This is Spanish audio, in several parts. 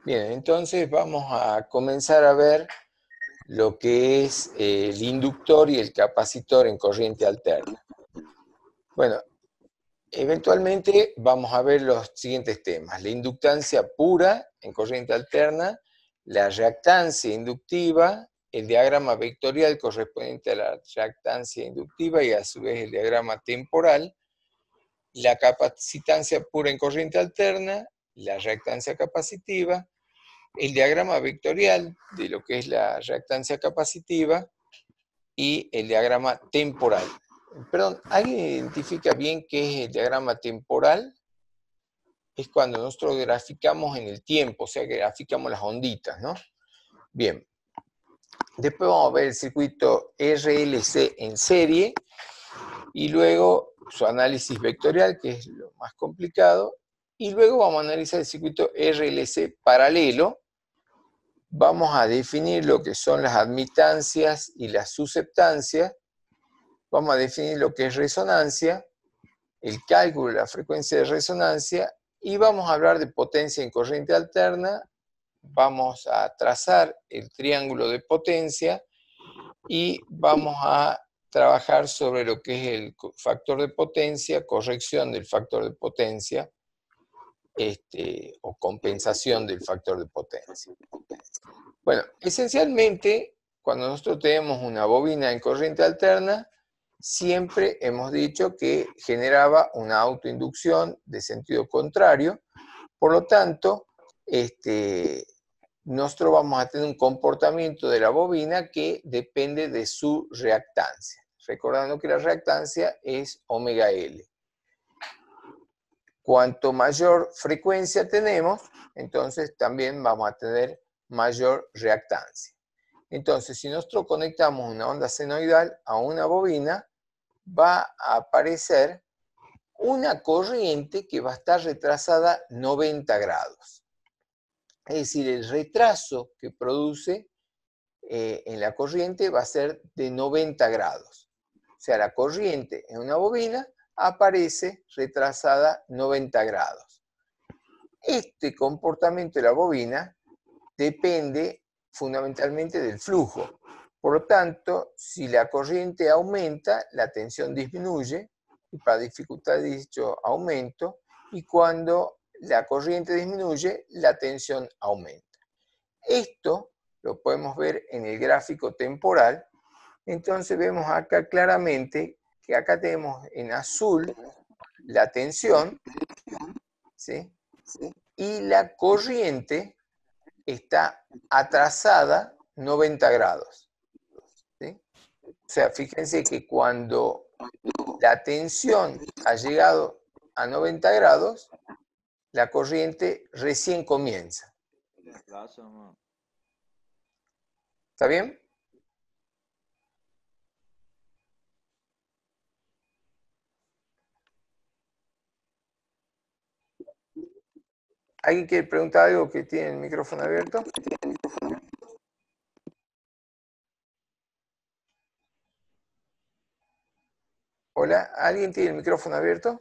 Bien, entonces vamos a comenzar a ver lo que es el inductor y el capacitor en corriente alterna. Bueno, eventualmente vamos a ver los siguientes temas: la inductancia pura en corriente alterna, la reactancia inductiva, el diagrama vectorial correspondiente a la reactancia inductiva y a su vez el diagrama temporal, la capacitancia pura en corriente alterna, la reactancia capacitiva, el diagrama vectorial de lo que es la reactancia capacitiva y el diagrama temporal. Perdón, ¿alguien identifica bien qué es el diagrama temporal? Es cuando nosotros graficamos en el tiempo, o sea que graficamos las onditas, ¿no? Bien. Después vamos a ver el circuito RLC en serie y luego su análisis vectorial, que es lo más complicado, y luego vamos a analizar el circuito RLC paralelo. Vamos a definir lo que son las admitancias y las susceptancias, vamos a definir lo que es resonancia, el cálculo de la frecuencia de resonancia, y vamos a hablar de potencia en corriente alterna, vamos a trazar el triángulo de potencia, y vamos a trabajar sobre lo que es el factor de potencia, corrección del factor de potencia, o compensación del factor de potencia. Bueno, esencialmente, cuando nosotros tenemos una bobina en corriente alterna, siempre hemos dicho que generaba una autoinducción de sentido contrario, por lo tanto, nosotros vamos a tener un comportamiento de la bobina que depende de su reactancia, recordando que la reactancia es omega L. Cuanto mayor frecuencia tenemos, entonces también vamos a tener mayor reactancia. Entonces, si nosotros conectamos una onda senoidal a una bobina, va a aparecer una corriente que va a estar retrasada 90 grados. Es decir, el retraso que produce en la corriente va a ser de 90 grados. O sea, la corriente en una bobina aparece retrasada 90 grados. Este comportamiento de la bobina depende fundamentalmente del flujo. Por lo tanto, si la corriente aumenta, la tensión disminuye, y para dificultar dicho aumento, y cuando la corriente disminuye, la tensión aumenta. Esto lo podemos ver en el gráfico temporal. Entonces vemos acá claramente que acá tenemos en azul la tensión, ¿sí? Y la corriente está atrasada 90 grados. ¿Sí? O sea, fíjense que cuando la tensión ha llegado a 90 grados, la corriente recién comienza. ¿Está bien? ¿Alguien quiere preguntar algo que tiene el micrófono abierto? Hola, ¿alguien tiene el micrófono abierto?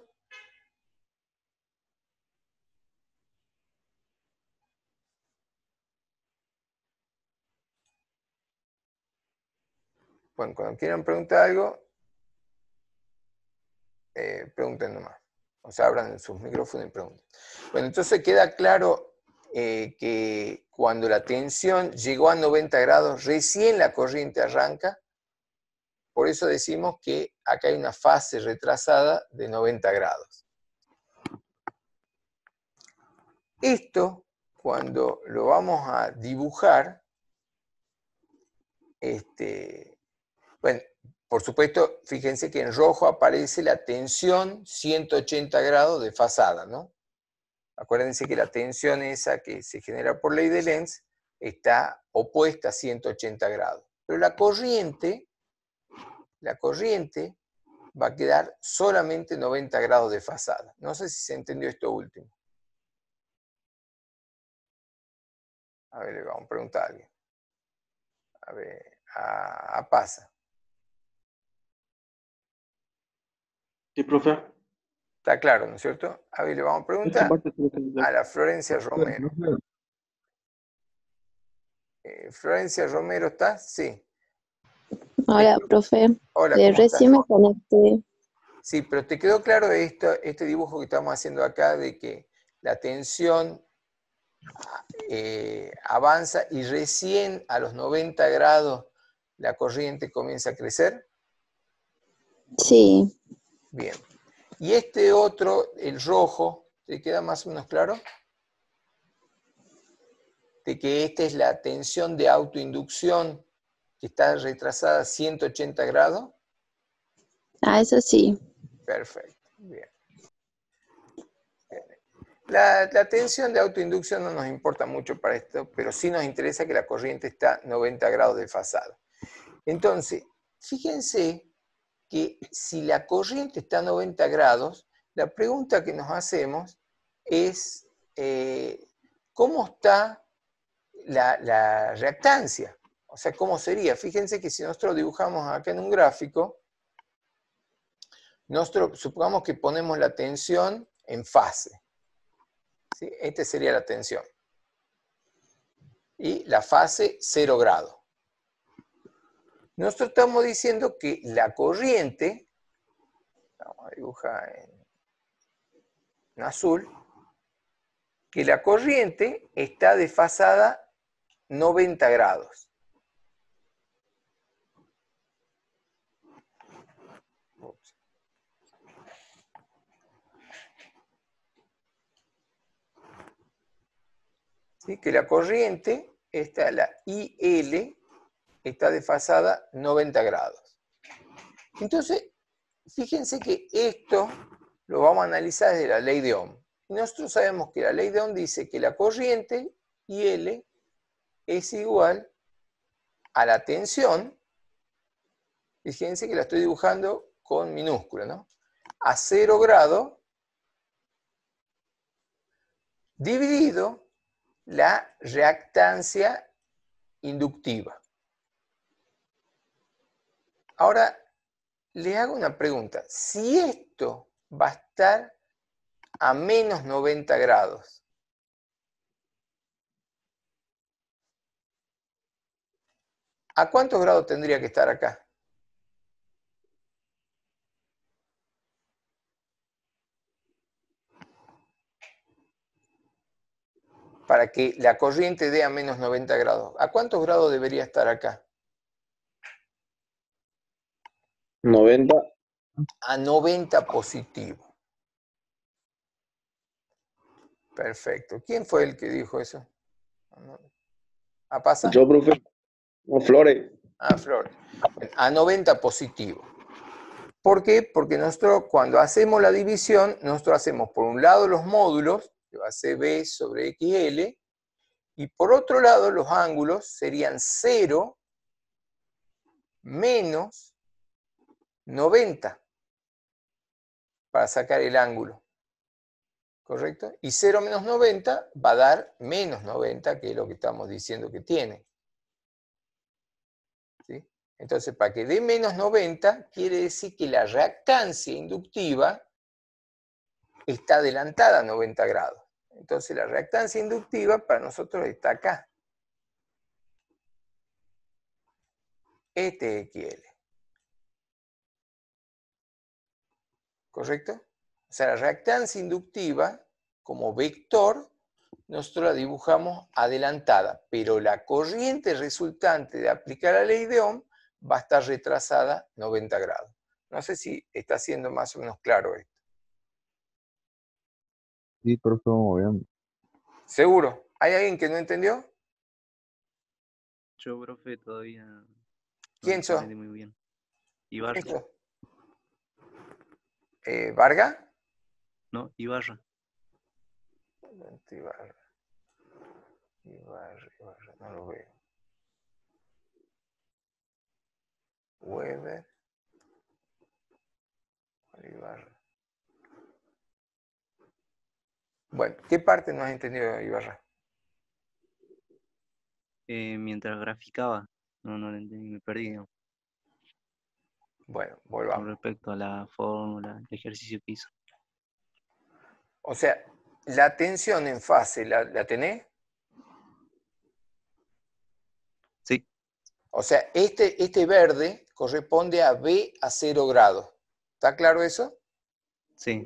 Bueno, cuando quieran preguntar algo, pregunten nomás. O sea, abran sus micrófonos y pregunten. Bueno, entonces queda claro que cuando la tensión llegó a 90 grados, recién la corriente arranca. Por eso decimos que acá hay una fase retrasada de 90 grados. Esto, cuando lo vamos a dibujar, bueno, por supuesto, fíjense que en rojo aparece la tensión 180 grados desfasada, ¿no? Acuérdense que la tensión esa que se genera por ley de Lenz está opuesta a 180 grados. Pero la corriente va a quedar solamente 90 grados desfasada. No sé si se entendió esto último. A ver, le vamos a preguntar a alguien. A ver, a Pasa. Sí, profe. Está claro, ¿no es cierto? A ver, le vamos a preguntar a la Florencia Romero. Florencia Romero, ¿estás? Sí. Hola, profe. Hola, ¿cómo estás? Recién me conecté. Sí, pero ¿te quedó claro este dibujo que estamos haciendo acá de que la tensión avanza y recién a los 90 grados la corriente comienza a crecer? Sí, Bien. Y este otro, el rojo, ¿te queda más o menos claro? De que esta es la tensión de autoinducción que está retrasada a 180 grados. eso sí. Perfecto, bien. La tensión de autoinducción no nos importa mucho para esto, pero sí nos interesa que la corriente está 90 grados desfasada. Entonces, fíjense que si la corriente está a 90 grados, la pregunta que nos hacemos es ¿cómo está la reactancia? O sea, ¿cómo sería? Fíjense que si nosotros dibujamos acá en un gráfico, nosotros supongamos que ponemos la tensión en fase. ¿Sí? Esta sería la tensión. Y la fase 0 grados. Nosotros estamos diciendo que la corriente, vamos a dibujar en azul, que la corriente está desfasada 90 grados. ¿Sí? Que la corriente, la IL, está desfasada 90 grados. Entonces, fíjense que esto lo vamos a analizar desde la ley de Ohm. Y nosotros sabemos que la ley de Ohm dice que la corriente IL es igual a la tensión, fíjense que la estoy dibujando con minúscula, ¿no? A 0 grado dividido la reactancia inductiva. Ahora, les hago una pregunta. Si esto va a estar a menos 90 grados, ¿a cuántos grados tendría que estar acá? Para que la corriente dé a menos 90 grados. ¿A cuántos grados debería estar acá? 90. A 90 positivo. Perfecto. ¿Quién fue el que dijo eso? ¿A pasa? Yo, profe. No, Flores. A Flor. A 90 positivo. ¿Por qué? Porque nosotros cuando hacemos la división, nosotros hacemos por un lado los módulos, que va a ser B sobre XL, y por otro lado los ángulos serían 0 menos 90 para sacar el ángulo. ¿Correcto? Y 0 menos 90 va a dar menos 90, que es lo que estamos diciendo que tiene. ¿Sí? Entonces, para que dé menos 90, quiere decir que la reactancia inductiva está adelantada a 90 grados. Entonces, la reactancia inductiva para nosotros está acá. Este es XL. ¿Correcto? O sea, la reactancia inductiva, como vector, nosotros la dibujamos adelantada, pero la corriente resultante de aplicar la ley de Ohm va a estar retrasada 90 grados. No sé si está siendo más o menos claro esto. Sí, profe, muy bien. ¿Seguro? ¿Hay alguien que no entendió? Yo, profe, todavía no ¿Quién lo sos? entendí muy bien. Ibarra, ¿Quién sos? ¿Varga? ¿no? Ibarra. Ibarra, no lo veo. Weber. Ibarra. Bueno, ¿qué parte no has entendido, Ibarra? Mientras graficaba, no lo entendí, me perdí, ¿no? Bueno, Con volvamos. respecto a la fórmula, el ejercicio que hizo. O sea, la tensión en fase, ¿la tenés? O sea, este verde corresponde a B a 0 grados. ¿Está claro eso? Sí.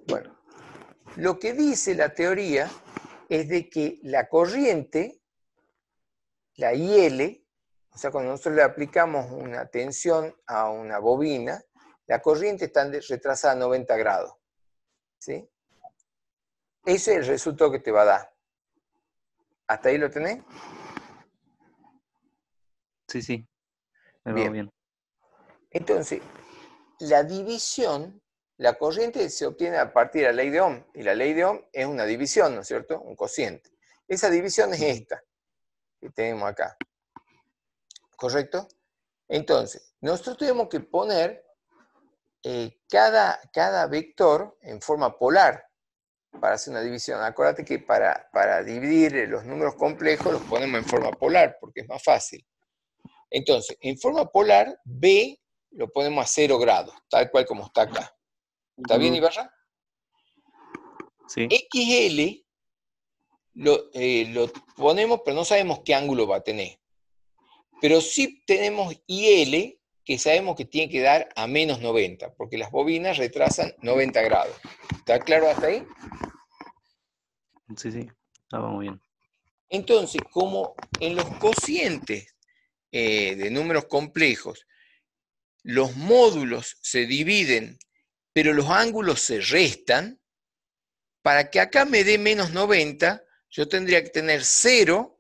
Bueno, lo que dice la teoría es de que la corriente, la IL, o sea, cuando nosotros le aplicamos una tensión a una bobina, la corriente está retrasada a 90 grados. ¿Sí? Ese es el resultado que te va a dar. ¿Hasta ahí lo tenés? Sí, sí. Me va Bien. bien. Entonces, la división, la corriente se obtiene a partir de la ley de Ohm, y la ley de Ohm es una división, ¿no es cierto? Un cociente. Esa división es esta, que tenemos acá. ¿Correcto? Entonces, nosotros tenemos que poner cada vector en forma polar para hacer una división. Acuérdate que para dividir los números complejos los ponemos en forma polar, porque es más fácil. Entonces, en forma polar, B lo ponemos a 0 grados, tal cual como está acá. ¿Está bien, Ibarra? Sí. XL lo ponemos, pero no sabemos qué ángulo va a tener. Pero sí tenemos IL, que sabemos que tiene que dar a menos 90, porque las bobinas retrasan 90 grados. ¿Está claro hasta ahí? Sí, sí. Estaba muy bien. Entonces, como en los cocientes de números complejos, los módulos se dividen, pero los ángulos se restan, para que acá me dé menos 90, yo tendría que tener 0,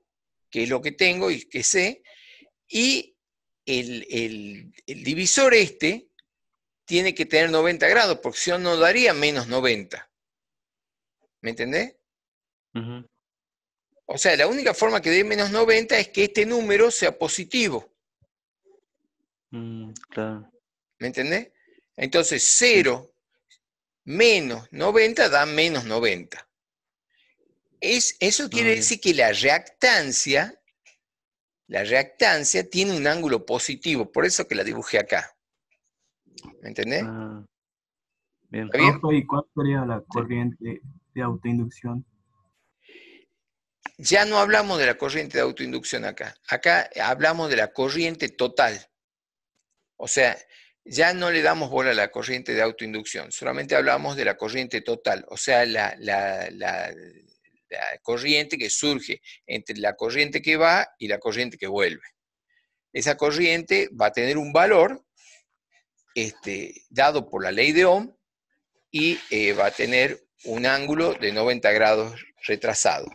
que es lo que tengo y que sé, y el divisor este tiene que tener 90 grados, porque si no, no daría menos 90. ¿Me entendés? Ujú. O sea, la única forma que dé menos 90 es que este número sea positivo. Claro. ¿Me entendés? Entonces, Sí. 0 menos 90 da menos 90. Eso quiere Bien. decir que la reactancia tiene un ángulo positivo, por eso que la dibujé acá. ¿Me entendés? Ah, bien. ¿Está bien? Profe, ¿y cuál sería la Sí. corriente de autoinducción? Ya no hablamos de la corriente de autoinducción acá. Acá hablamos de la corriente total. O sea, ya no le damos bola a la corriente de autoinducción, solamente hablamos de la corriente total, o sea, la corriente que surge entre la corriente que va y la corriente que vuelve. Esa corriente va a tener un valor dado por la ley de Ohm y va a tener un ángulo de 90 grados retrasado.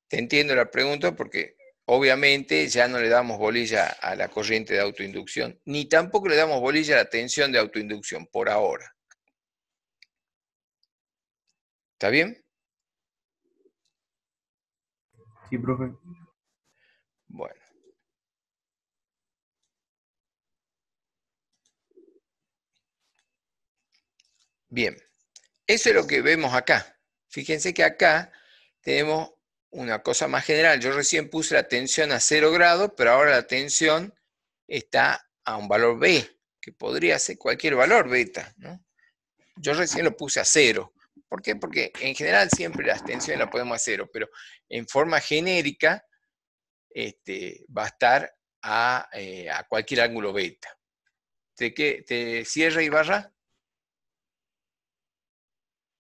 Te entiendo la pregunta porque obviamente ya no le damos bolilla a la corriente de autoinducción, ni tampoco le damos bolilla a la tensión de autoinducción por ahora. ¿Está bien? Sí, profe. Bueno. Bien. Eso es lo que vemos acá. Fíjense que acá tenemos una cosa más general. Yo recién puse la tensión a 0 grados, pero ahora la tensión está a un valor B, que podría ser cualquier valor beta, ¿no? Yo recién lo puse a 0. ¿Por qué? Porque en general siempre las tensiones las ponemos a 0, pero en forma genérica va a estar a cualquier ángulo beta. ¿Te cierra Ibarra?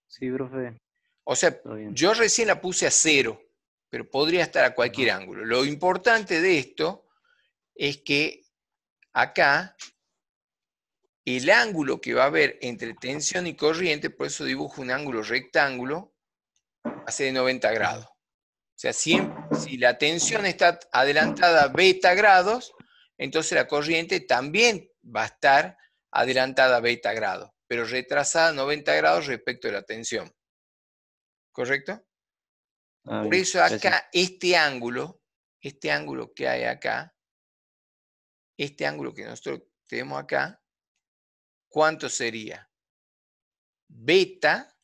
Sí, profe. O sea, Todo bien. yo recién la puse a 0, pero podría estar a cualquier ángulo. Lo importante de esto es que acá el ángulo que va a haber entre tensión y corriente, por eso dibujo un ángulo rectángulo, va a ser de 90 grados. O sea, si la tensión está adelantada a beta grados, entonces la corriente también va a estar adelantada a beta grados, pero retrasada a 90 grados respecto de la tensión. ¿Correcto? Ah, Por bien. eso Gracias. acá este ángulo que hay acá, este ángulo que nosotros tenemos acá, ¿cuánto sería? Beta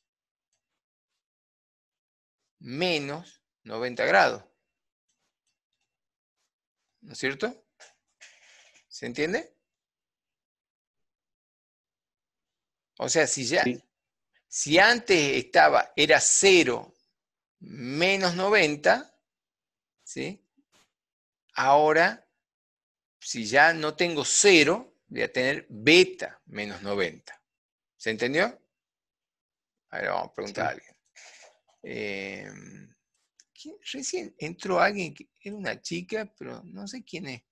menos 90 grados. ¿No es cierto? ¿Se entiende? O sea, Sí. si antes era 0 menos 90, ¿sí? ahora, si ya no tengo 0, voy a tener beta menos 90. ¿Se entendió? Ahora vamos a preguntar a alguien. Recién entró alguien, que era una chica, pero no sé quién es.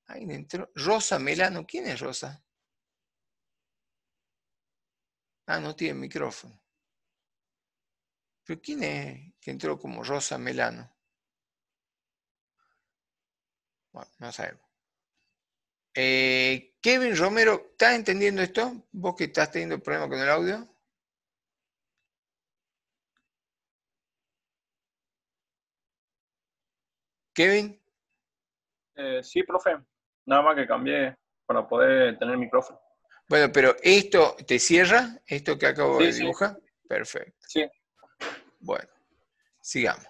Alguien entró. Rosa Melano. ¿Quién es Rosa? Ah, no tiene micrófono. ¿Pero quién es que entró como Rosa Melano? Bueno, no sabemos. Kevin Romero, ¿estás entendiendo esto? ¿Vos que estás teniendo problemas con el audio? Kevin. Sí, profe. Nada más que cambié para poder tener micrófono. Bueno, pero ¿esto te cierra? ¿Esto que acabo de Sí, dibujar? Perfecto. sí. Bueno, sigamos.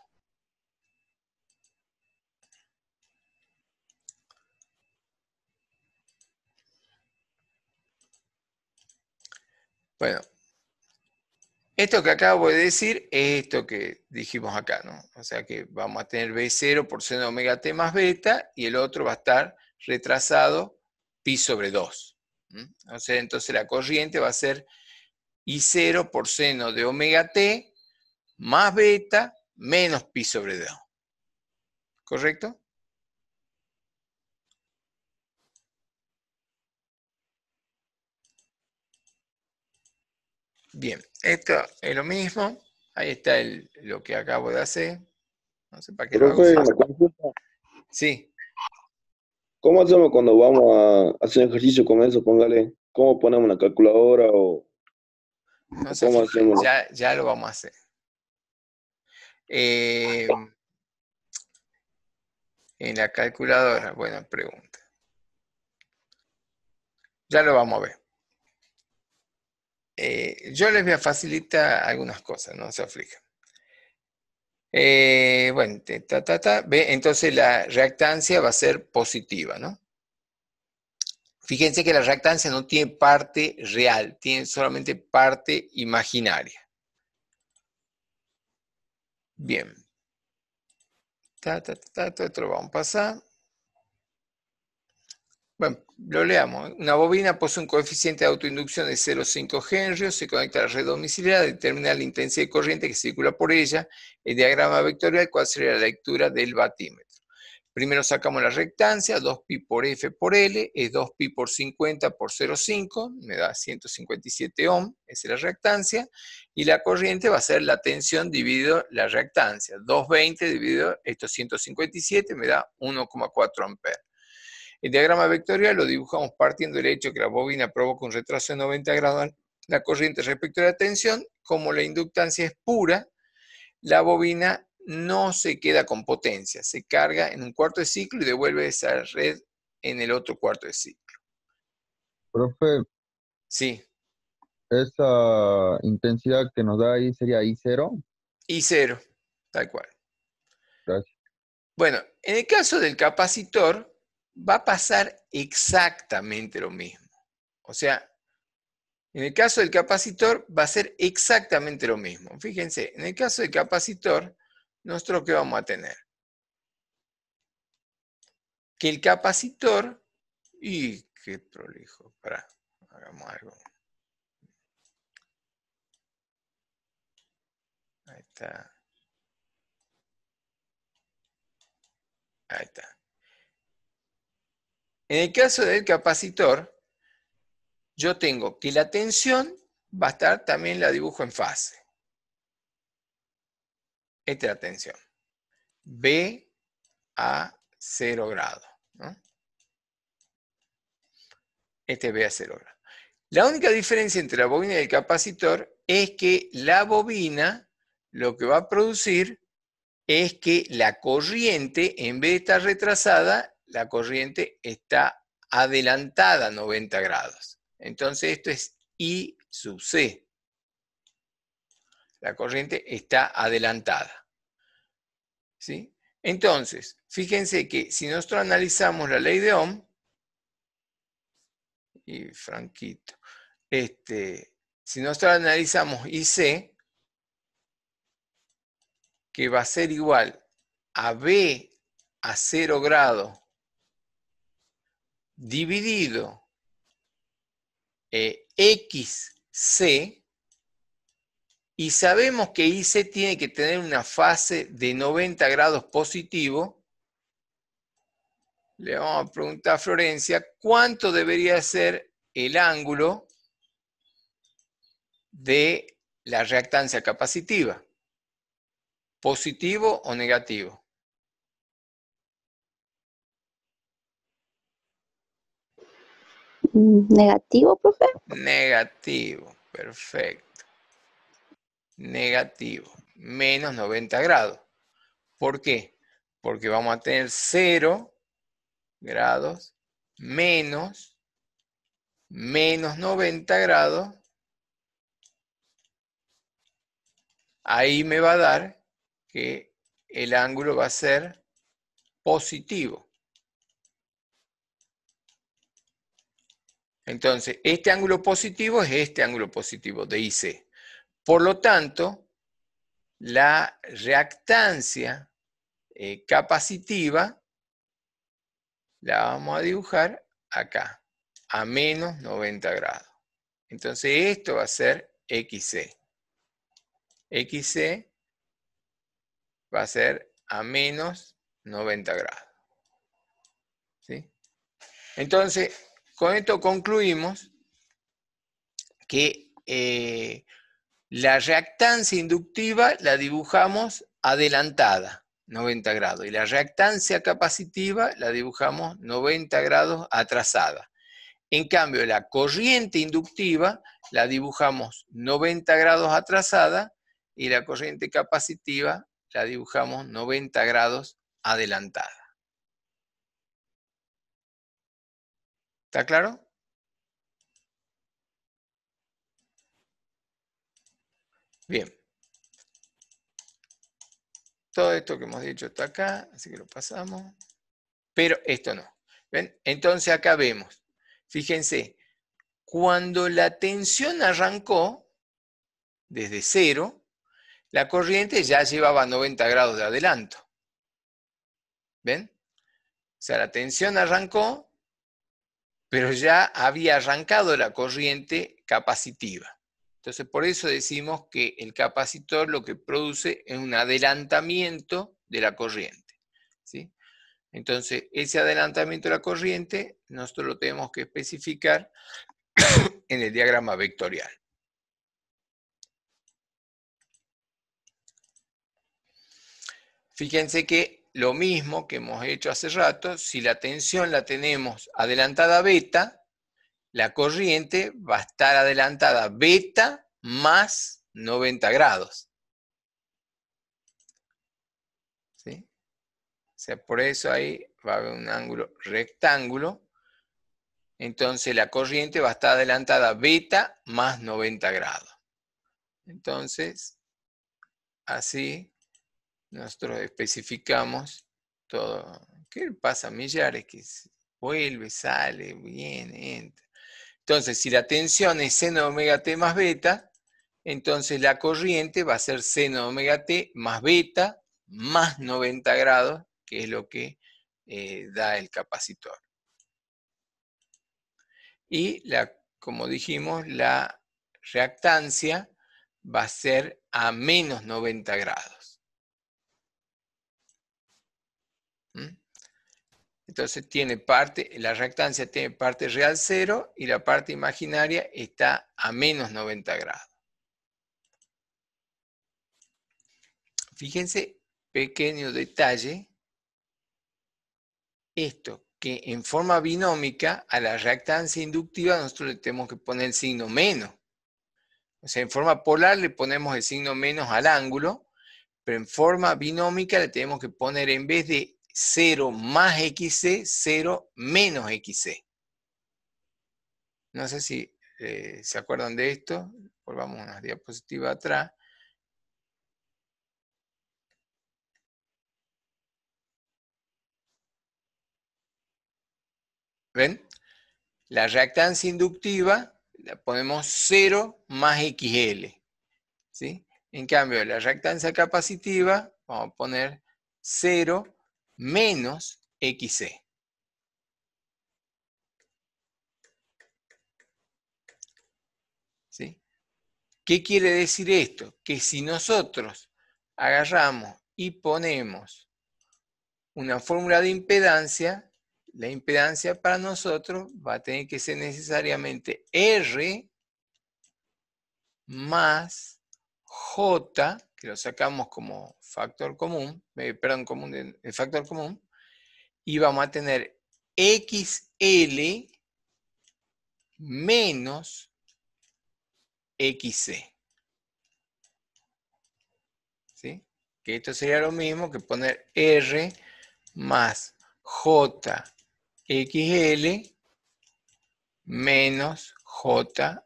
Bueno, esto que acabo de decir es esto que dijimos acá, ¿no? O sea que vamos a tener B0 por seno de omega t más beta y el otro va a estar retrasado pi sobre 2. O sea, entonces la corriente va a ser I0 por seno de omega t más beta menos pi sobre 2. ¿Correcto? Bien, esto es lo mismo. Ahí está lo que acabo de hacer. No sé para qué lo hago. Profe, una consulta. Sí. ¿Cómo hacemos cuando vamos a hacer ejercicio con eso? Póngale, ¿cómo ponemos la calculadora o No se cómo aflige, hacemos? ya lo vamos a hacer. En la calculadora, buena pregunta. Ya lo vamos a ver. Yo les voy a facilitar algunas cosas, no se aflijan. Bueno, entonces la reactancia va a ser positiva, ¿no? Fíjense que la reactancia no tiene parte real, tiene solamente parte imaginaria. Bien. Esto lo vamos a pasar. Bueno, lo leamos. Una bobina posee un coeficiente de autoinducción de 0,5 Henry, se conecta a la red domiciliar, determina la intensidad de corriente que circula por ella, el diagrama vectorial, cuál sería la lectura del batímetro. Primero sacamos la reactancia, 2pi por F por L, es 2pi por 50 por 0,5, me da 157 ohm, esa es la reactancia, y la corriente va a ser la tensión dividido la reactancia, 220 dividido estos 157 me da 1,4 amperes. El diagrama vectorial lo dibujamos partiendo del hecho que la bobina provoca un retraso de 90 grados en la corriente respecto a la tensión. Como la inductancia es pura, la bobina no se queda con potencia, se carga en un cuarto de ciclo y devuelve esa red en el otro cuarto de ciclo. Profe, Sí, esa intensidad que nos da ahí sería I0. y cero, tal cual. Gracias. Bueno, en el caso del capacitor va a pasar exactamente lo mismo. O sea, en el caso del capacitor va a ser exactamente lo mismo. Fíjense, en el caso del capacitor, nosotros ¿qué vamos a tener? Que el capacitor, y qué prolijo, pará, hagamos algo. Ahí está. Ahí está. En el caso del capacitor, yo tengo que la tensión va a estar, también la dibujo en fase. Esta es la tensión. B a 0 grados, ¿no? Este es B a 0 grados. La única diferencia entre la bobina y el capacitor es que la bobina lo que va a producir es que la corriente, en vez de estar retrasada, la corriente está adelantada a 90 grados. Entonces esto es I sub C. La corriente está adelantada. ¿Sí? Entonces, fíjense que si nosotros analizamos la ley de Ohm, y Franquito, si nosotros analizamos IC, que va a ser igual a B a 0 grados dividido XC, y sabemos que IC tiene que tener una fase de 90 grados positivo, le vamos a preguntar a Florencia cuánto debería ser el ángulo de la reactancia capacitiva, positivo o negativo. Negativo, profe. Negativo, perfecto. Negativo, menos 90 grados. ¿Por qué? Porque vamos a tener 0 grados menos 90 grados. Ahí me va a dar que el ángulo va a ser positivo. Entonces, este ángulo positivo es este ángulo positivo de IC. Por lo tanto, la reactancia capacitiva la vamos a dibujar acá, a menos 90 grados. Entonces, esto va a ser XC. XC va a ser a menos 90 grados. ¿Sí? Entonces, con esto concluimos que la reactancia inductiva la dibujamos adelantada, 90 grados, y la reactancia capacitiva la dibujamos 90 grados atrasada. En cambio, la corriente inductiva la dibujamos 90 grados atrasada y la corriente capacitiva la dibujamos 90 grados adelantada. ¿Está claro? Bien. Todo esto que hemos dicho está acá, así que lo pasamos. Pero esto no. ¿Ven? Entonces acá vemos. Fíjense, cuando la tensión arrancó desde 0, la corriente ya llevaba 90 grados de adelanto. ¿Ven? O sea, la tensión arrancó, pero ya había arrancado la corriente capacitiva. Entonces, por eso decimos que el capacitor lo que produce es un adelantamiento de la corriente. ¿Sí? Entonces, ese adelantamiento de la corriente nosotros lo tenemos que especificar en el diagrama vectorial. Fíjense que lo mismo que hemos hecho hace rato, si la tensión la tenemos adelantada beta, la corriente va a estar adelantada beta más 90 grados. ¿Sí? O sea, por eso ahí va a haber un ángulo rectángulo. Entonces la corriente va a estar adelantada beta más 90 grados. Entonces, así nosotros especificamos todo. ¿Qué pasa a Millares? Que vuelve, sale, viene, entra. Entonces, si la tensión es seno de omega t más beta, entonces la corriente va a ser seno de omega t más beta más 90 grados, que es lo que da el capacitor. Y, como dijimos, la reactancia va a ser a menos 90 grados. Entonces la reactancia tiene parte real 0 y la parte imaginaria está a menos 90 grados. Fíjense, pequeño detalle, esto, que en forma binómica a la reactancia inductiva nosotros le tenemos que poner el signo menos. O sea, en forma polar le ponemos el signo menos al ángulo, pero en forma binómica le tenemos que poner en vez de 0 más XC, 0 menos XC. No sé si se acuerdan de esto. Volvamos unas diapositivas atrás. ¿Ven? La reactancia inductiva la ponemos 0 más XL. ¿Sí? En cambio, la reactancia capacitiva vamos a poner 0 menos XC. ¿Sí? ¿Qué quiere decir esto? Que si nosotros agarramos y ponemos una fórmula de impedancia, la impedancia para nosotros va a tener que ser necesariamente R más J, que lo sacamos como factor común, el factor común, y vamos a tener XL menos XC. ¿Sí? Que esto sería lo mismo que poner R más JXL menos JXC.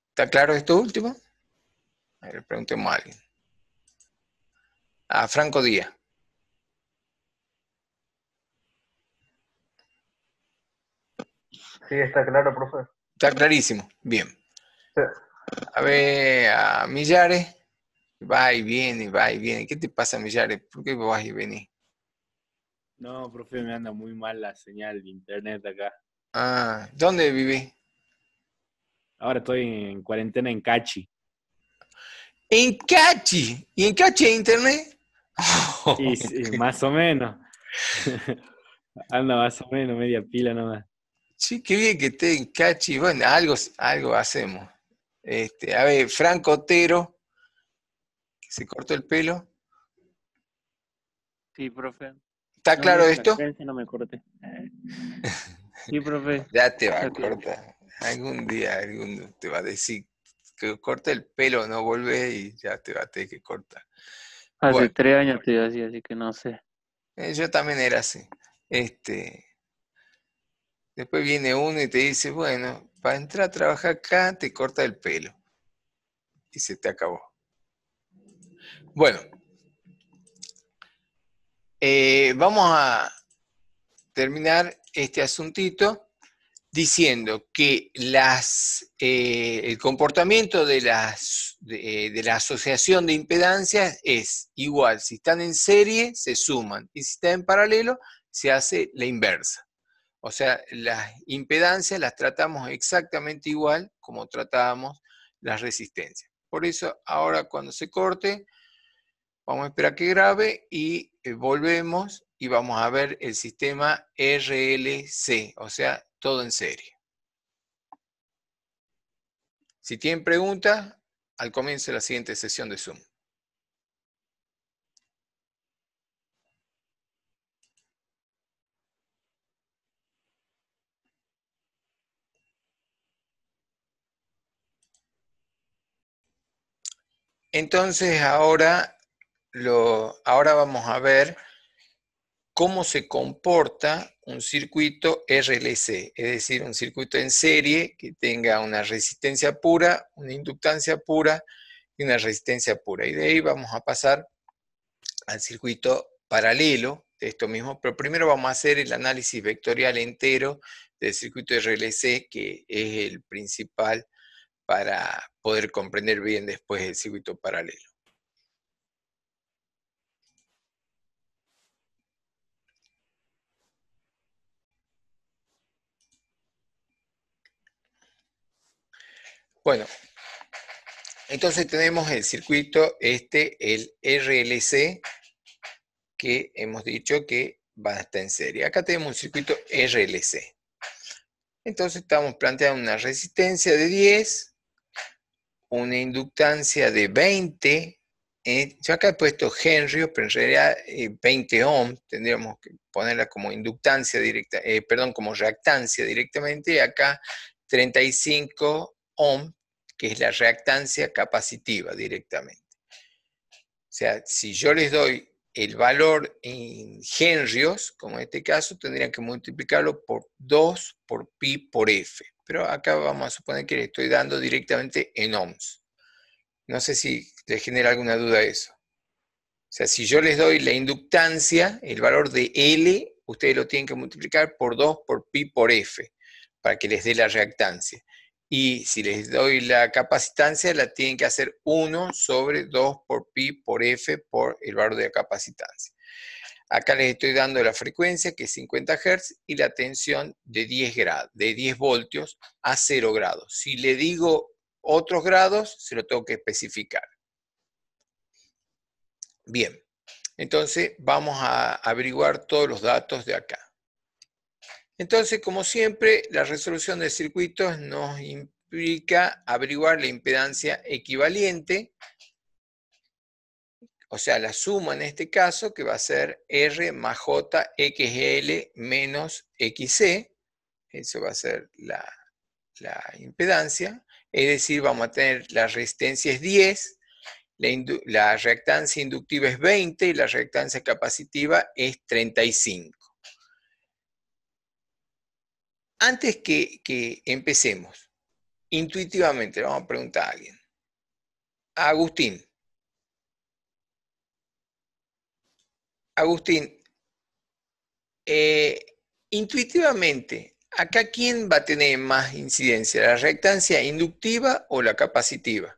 ¿Está claro esto último? A ver, preguntemos a alguien. A Franco Díaz. Sí, está claro, profe. Está clarísimo. Bien. Sí. A ver, a Millares. Va y viene, va y viene. ¿Qué te pasa, Millares? ¿Por qué vas y venís? No, profe, me anda muy mal la señal de internet acá. Ah, ¿dónde vivís? Ahora estoy en cuarentena en Cachi. En Cachi. ¿Y en Cachi hay internet? Y sí, más o menos. Anda más o menos, media pila nomás. Sí, qué bien que esté en Cachi. Bueno, algo hacemos. A ver, Franco Otero, que se cortó el pelo. Sí, profe. ¿Está No claro me esto? no me corté. Sí, profe. Ya te va a Está claro. cortar. Algún día alguno te va a decir que corte el pelo, no vuelve y ya te va a tener que cortar. Hace Bueno, 3 años estoy así que no sé. yo también era así. Después viene uno y te dice, bueno, para entrar a trabajar acá te corta el pelo. Y se te acabó. Bueno, vamos a terminar este asuntito diciendo que el comportamiento de la asociación de impedancias es igual. Si están en serie, se suman. Y si están en paralelo, se hace la inversa. O sea, las impedancias las tratamos exactamente igual como tratábamos las resistencias. Por eso, ahora cuando se corte, vamos a esperar que grabe y volvemos y vamos a ver el sistema RLC, o sea, todo en serie. Si tienen preguntas, al comienzo de la siguiente sesión de Zoom. Entonces, ahora vamos a ver cómo se comporta un circuito RLC, es decir, un circuito en serie que tenga una resistencia pura, una inductancia pura y una resistencia pura. Y de ahí vamos a pasar al circuito paralelo de esto mismo, pero primero vamos a hacer el análisis vectorial entero del circuito RLC, que es el principal para poder comprender bien después el circuito paralelo. Bueno, entonces tenemos el circuito el RLC, que hemos dicho que va a estar en serie. Acá tenemos un circuito RLC. Entonces estamos planteando una resistencia de 10, una inductancia de 20, yo acá he puesto Henry, pero en realidad 20 ohms, tendríamos que ponerla como inductancia directa, como reactancia directamente, y acá 35 ohms, que es la reactancia capacitiva directamente. O sea, si yo les doy el valor en henrios, como en este caso, tendrían que multiplicarlo por 2 por pi por f. Pero acá vamos a suponer que le estoy dando directamente en ohms. No sé si les genera alguna duda eso. O sea, si yo les doy la inductancia, el valor de L, ustedes lo tienen que multiplicar por 2 por pi por f, para que les dé la reactancia. Y si les doy la capacitancia, la tienen que hacer 1 sobre 2 por pi por f por el valor de la capacitancia. Acá les estoy dando la frecuencia, que es 50 Hz, y la tensión de 10 grados, de 10 voltios a 0 grados. Si le digo otros grados, se lo tengo que especificar. Bien, entonces vamos a averiguar todos los datos de acá. Entonces, como siempre, la resolución de circuitos nos implica averiguar la impedancia equivalente, o sea, la suma en este caso, que va a ser R más J XL menos XC. Eso va a ser la impedancia. Es decir, vamos a tener la resistencia es 10, la reactancia inductiva es 20 y la reactancia capacitiva es 35. Antes que empecemos, intuitivamente le vamos a preguntar a alguien. A Agustín, intuitivamente, ¿acá quién va a tener más incidencia? ¿La reactancia inductiva o la capacitiva?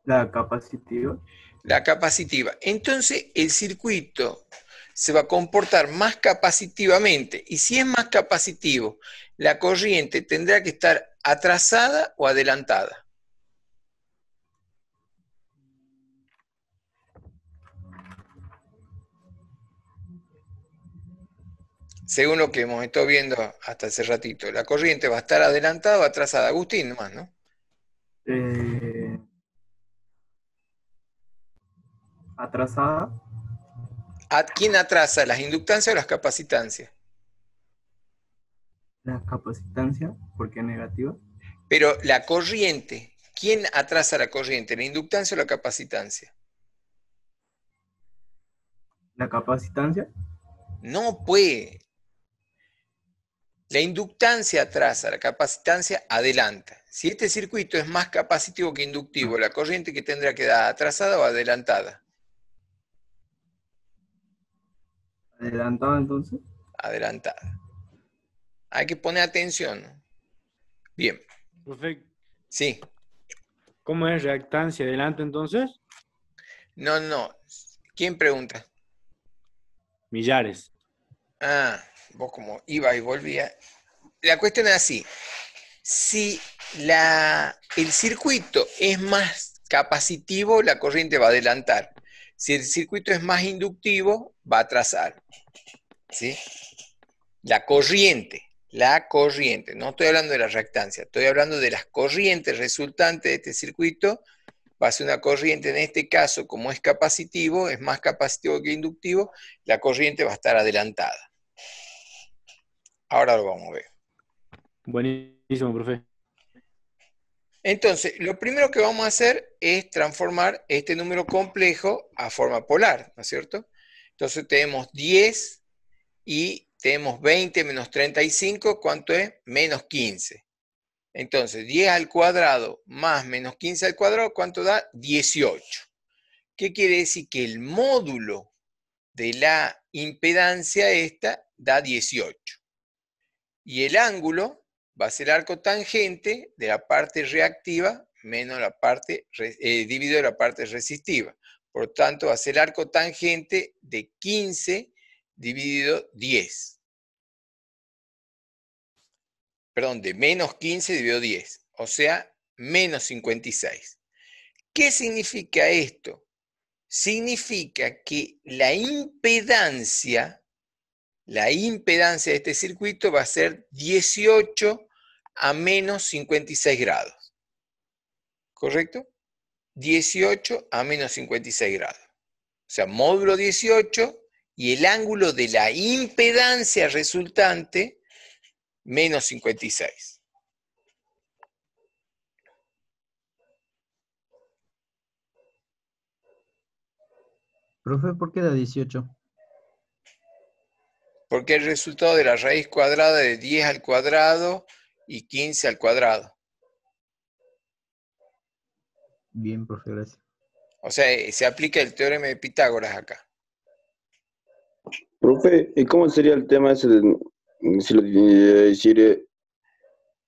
La capacitiva. La capacitiva. Entonces, el circuito se va a comportar más capacitivamente. Y si es más capacitivo, la corriente tendrá que estar atrasada o adelantada. Según lo que hemos estado viendo hasta hace ratito, la corriente va a estar adelantada o atrasada. Agustín, nomás, ¿no? Atrasada. ¿A quién atrasa? ¿Las inductancias o las capacitancias? La capacitancia, porque negativa. Pero la corriente, ¿quién atrasa la corriente? ¿La inductancia o la capacitancia? La capacitancia. No puede. La inductancia atrasa, la capacitancia adelanta. Si este circuito es más capacitivo que inductivo, ¿la corriente que tendrá que dar atrasada o adelantada? Adelantada, entonces. Adelantada. Hay que poner atención, ¿no? Bien. Profe, Sí. ¿cómo es reactancia adelante entonces? No. ¿Quién pregunta? Millares. Ah, vos como ibas y volvías. La cuestión es así. Si el circuito es más capacitivo, la corriente va a adelantar. Si el circuito es más inductivo, va a atrasar. ¿Sí? La corriente, no estoy hablando de la reactancia, estoy hablando de las corrientes resultantes de este circuito. Va a ser una corriente, en este caso, como es capacitivo, es más capacitivo que inductivo, la corriente va a estar adelantada. Ahora lo vamos a ver. Buenísimo, profe. Entonces, lo primero que vamos a hacer es transformar este número complejo a forma polar, ¿no es cierto? Entonces tenemos 10 y tenemos 20 menos 35, ¿cuánto es? Menos 15. Entonces, 10 al cuadrado más menos 15 al cuadrado, ¿cuánto da? 18. ¿Qué quiere decir? Que el módulo de la impedancia esta da 18. Y el ángulo va a ser el arco tangente de la parte reactiva menos la parte, dividido la parte resistiva. Por lo tanto, va a ser el arco tangente de 15 dividido 10. Perdón, de menos 15 dividido 10. O sea, menos 56. ¿Qué significa esto? Significa que la impedancia de este circuito va a ser 18 a menos 56 grados. ¿Correcto? 18 a menos 56 grados. O sea, módulo 18 y el ángulo de la impedancia resultante, menos 56. Profe, ¿por qué da 18? Porque es el resultado de la raíz cuadrada de 10 al cuadrado y 15 al cuadrado. Bien, profe, gracias. O sea, se aplica el teorema de Pitágoras acá. Profe, ¿y cómo sería el tema ese Si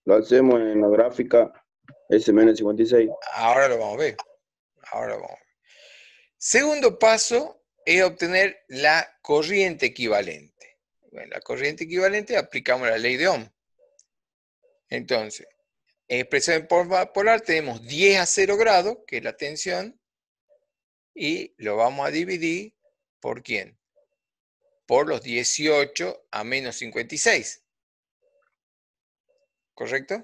lo hacemos en la gráfica, S menos 56. Ahora lo vamos a ver. Ahora lo vamos a ver. Segundo paso es obtener la corriente equivalente. Bueno, la corriente equivalente aplicamos la ley de Ohm. Entonces, en expresión en forma polar tenemos 10 a 0 grados, que es la tensión, y lo vamos a dividir por ¿quién? Por los 18 a menos 56. ¿Correcto?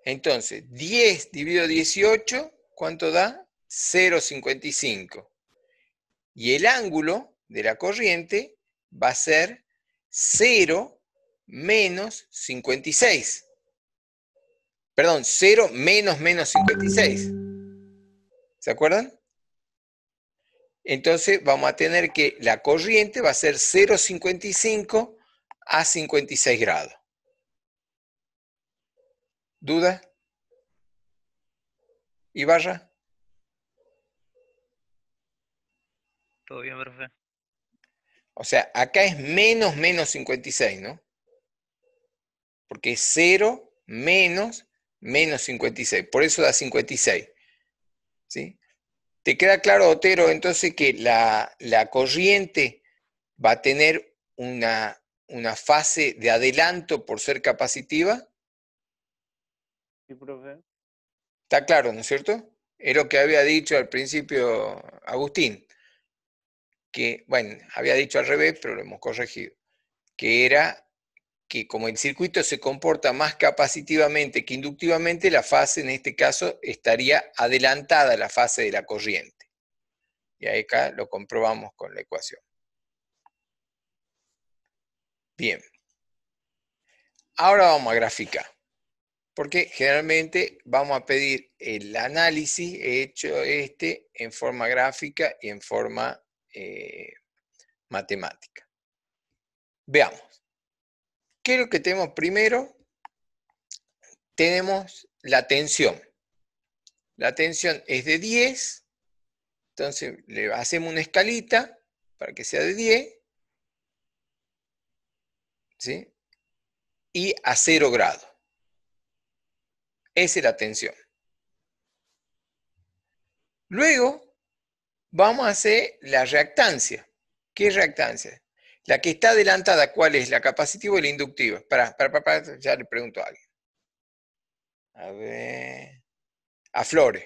Entonces, 10 dividido 18, ¿cuánto da? 0,55. Y el ángulo de la corriente va a ser 0 menos 56. Perdón, 0 menos 56. ¿Se acuerdan? Entonces vamos a tener que la corriente va a ser 0,55 a 56 grados. ¿Duda? ¿Ibarra? Todo bien, profe. O sea, acá es menos 56, ¿no? Porque es 0 menos 56. Por eso da 56. ¿Sí? ¿Te queda claro, Otero, entonces que la corriente va a tener una fase de adelanto por ser capacitiva? Sí, profe. ¿Está claro, no es cierto? Es lo que había dicho al principio Agustín, que, bueno, había dicho al revés, pero lo hemos corregido, que era que como el circuito se comporta más capacitivamente que inductivamente, la fase en este caso estaría adelantada a la fase de la corriente. Y ahí acá lo comprobamos con la ecuación. Bien. Ahora vamos a graficar. Porque generalmente vamos a pedir el análisis hecho en forma gráfica y en forma matemática. Veamos. ¿Qué es lo que tenemos primero? Tenemos la tensión. La tensión es de 10, entonces le hacemos una escalita para que sea de 10, ¿sí? Y a 0 grados. Esa es la tensión. Luego vamos a hacer la reactancia. ¿Qué reactancia? La que está adelantada, ¿cuál es? ¿La capacitiva o la inductiva? Ya le pregunto a alguien. A ver. A Flores.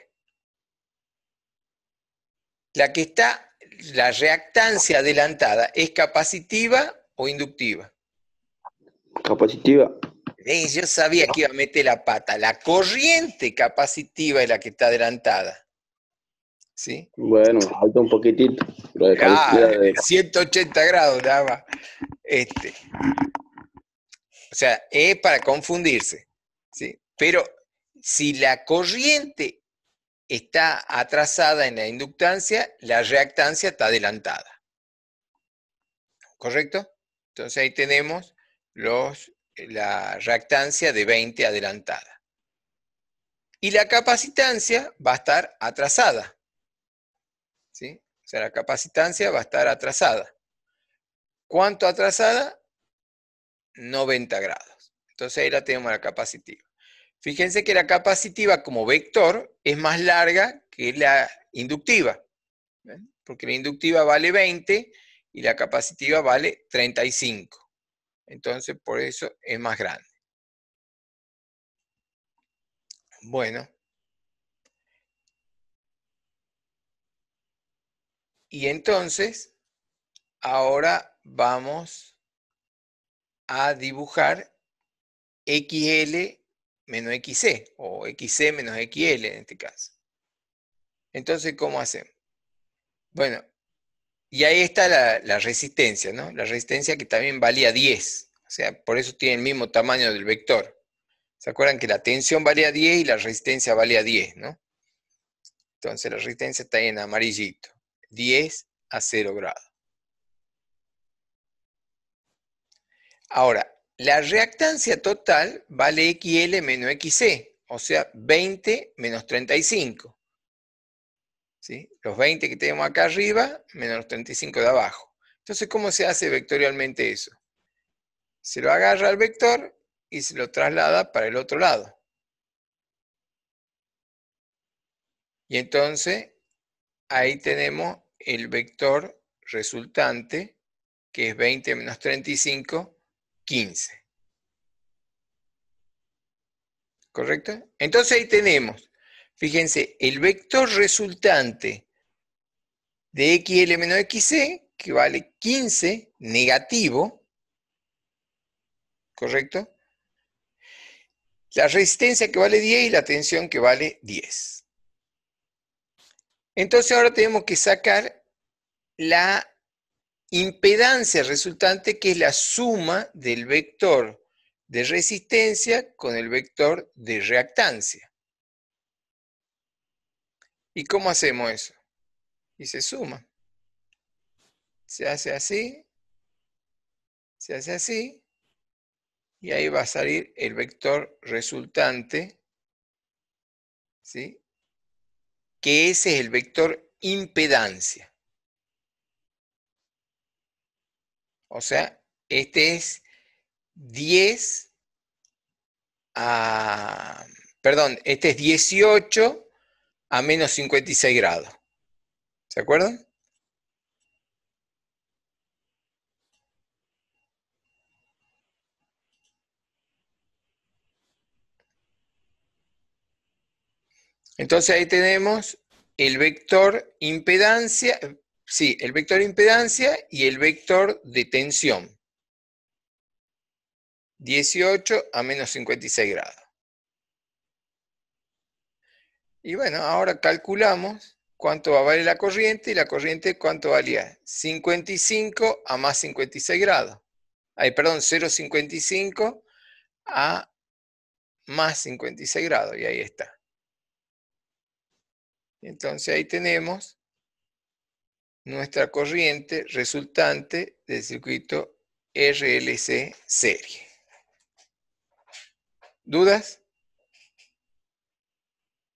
La que está, la reactancia adelantada, ¿es capacitiva o inductiva? Capacitiva. Yo sabía que iba a meter la pata. La corriente capacitiva es la que está adelantada. ¿Sí? Bueno, falta un poquitito. Lo de capacitiva de... 180 grados nada más. O sea, es para confundirse. ¿Sí? Pero si la corriente está atrasada en la inductancia, la reactancia está adelantada. ¿Correcto? Entonces ahí tenemos la reactancia de 20 adelantada. Y la capacitancia va a estar atrasada. ¿Sí? O sea, la capacitancia va a estar atrasada. ¿Cuánto atrasada? 90 grados. Entonces ahí la tenemos la capacitiva. Fíjense que la capacitiva como vector es más larga que la inductiva. ¿Ven? Porque la inductiva vale 20 y la capacitiva vale 35. Entonces por eso es más grande. Bueno. Y entonces, ahora vamos a dibujar XL menos XC, o XC menos XL en este caso. Entonces, ¿cómo hacemos? Bueno, y ahí está la resistencia, ¿no? La resistencia que también valía 10. O sea, por eso tiene el mismo tamaño del vector. ¿Se acuerdan que la tensión valía 10 y la resistencia valía 10, ¿no? Entonces la resistencia está ahí en amarillito. 10 a 0 grados. Ahora, la reactancia total vale XL menos XC, o sea, 20 menos 35. ¿Sí? Los 20 que tenemos acá arriba, menos los 35 de abajo. Entonces, ¿cómo se hace vectorialmente eso? se lo agarra al vector y se lo traslada para el otro lado. Y entonces ahí tenemos el vector resultante, que es 20 menos 35, 15. ¿Correcto? Entonces ahí tenemos, fíjense, el vector resultante de XL menos XC, que vale 15 negativo, ¿correcto? La resistencia que vale 10 y la tensión que vale 10. Entonces ahora tenemos que sacar la impedancia resultante, que es la suma del vector de resistencia con el vector de reactancia. ¿Y cómo hacemos eso? Y se suma. Se hace así, y ahí va a salir el vector resultante, ¿sí? Que ese es el vector impedancia. O sea, este es 10 a... Perdón, este es 18 a menos 56 grados. ¿Se acuerdan? Entonces ahí tenemos el vector impedancia, sí, el vector impedancia y el vector de tensión. 18 a menos 56 grados. Y bueno, ahora calculamos cuánto va a valer la corriente, y la corriente cuánto valía. 55 a más 56 grados. Ay, perdón, 0,55 a más 56 grados, y ahí está. Entonces ahí tenemos nuestra corriente resultante del circuito RLC serie. ¿Dudas?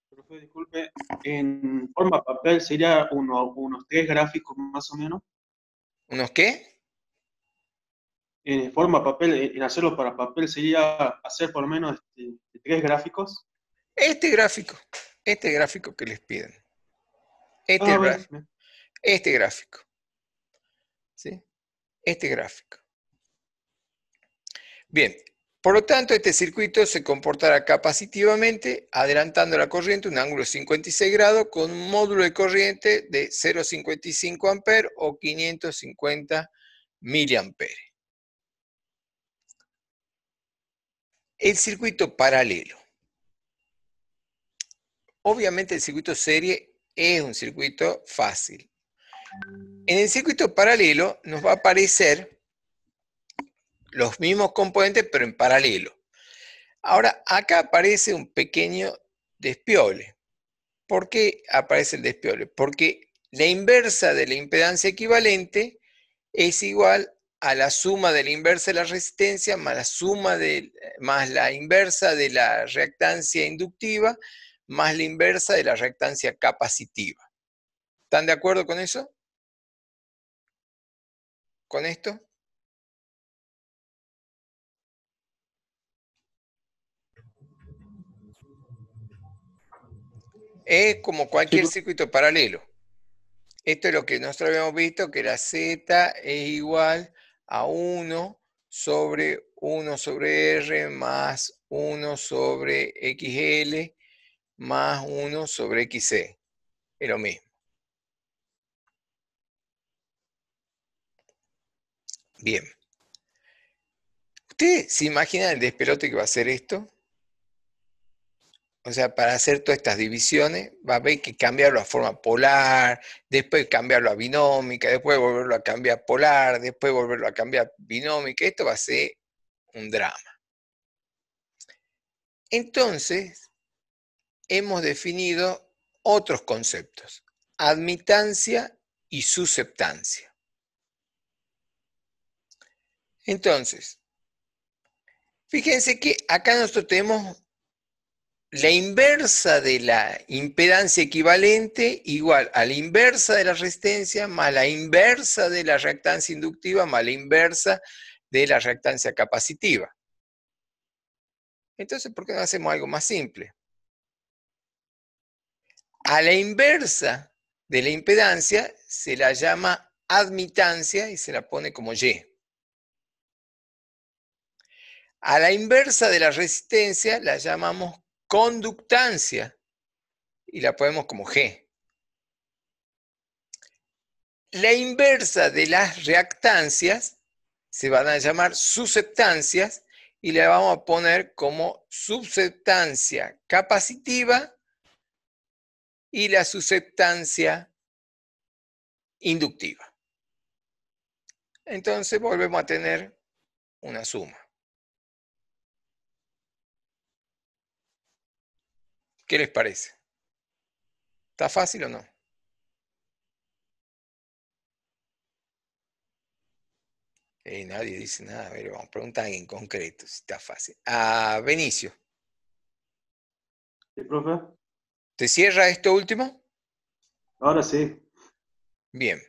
Profe, disculpe, en forma papel sería unos 3 gráficos más o menos. ¿Unos qué? En forma papel, en hacerlo para papel sería hacer por lo menos 3 gráficos. Este gráfico que les piden. Este gráfico. ¿Sí? Este gráfico. Bien, por lo tanto, este circuito se comportará capacitivamente, adelantando la corriente un ángulo de 56 grados con un módulo de corriente de 0,55 amperes o 550 miliamperes. El circuito paralelo. Obviamente el circuito serie es un circuito fácil. En el circuito paralelo nos va a aparecer los mismos componentes, pero en paralelo. Ahora, acá aparece un pequeño despiole. ¿Por qué aparece el despiole? Porque la inversa de la impedancia equivalente es igual a la suma de la inversa de la resistencia más la inversa de la reactancia inductiva más la inversa de la reactancia capacitiva. ¿Están de acuerdo con eso? ¿Con esto? Es como cualquier circuito paralelo. Esto es lo que nosotros habíamos visto, que la Z es igual a 1 sobre R más 1 sobre XL más 1 sobre XC. Es lo mismo. Bien. ¿Ustedes se imaginan el despelote que va a hacer esto? O sea, para hacer todas estas divisiones, va a haber que cambiarlo a forma polar, después cambiarlo a binómica, después volverlo a cambiar a polar, después volverlo a cambiar a binómica. Esto va a ser un drama. Entonces, hemos definido otros conceptos: admitancia y susceptancia. Entonces, fíjense que acá nosotros tenemos la inversa de la impedancia equivalente igual a la inversa de la resistencia más la inversa de la reactancia inductiva más la inversa de la reactancia capacitiva. Entonces, ¿por qué no hacemos algo más simple? A la inversa de la impedancia se la llama admitancia y se la pone como Y. A la inversa de la resistencia la llamamos conductancia y la ponemos como G. La inversa de las reactancias se van a llamar susceptancias y la vamos a poner como susceptancia capacitiva y la susceptancia inductiva. Entonces volvemos a tener una suma. ¿Qué les parece? ¿Está fácil o no? Nadie dice nada. A ver, vamos a preguntar en concreto si está fácil. Benicio. Sí, profe. ¿Te cierra esto último? Ahora sí. Bien.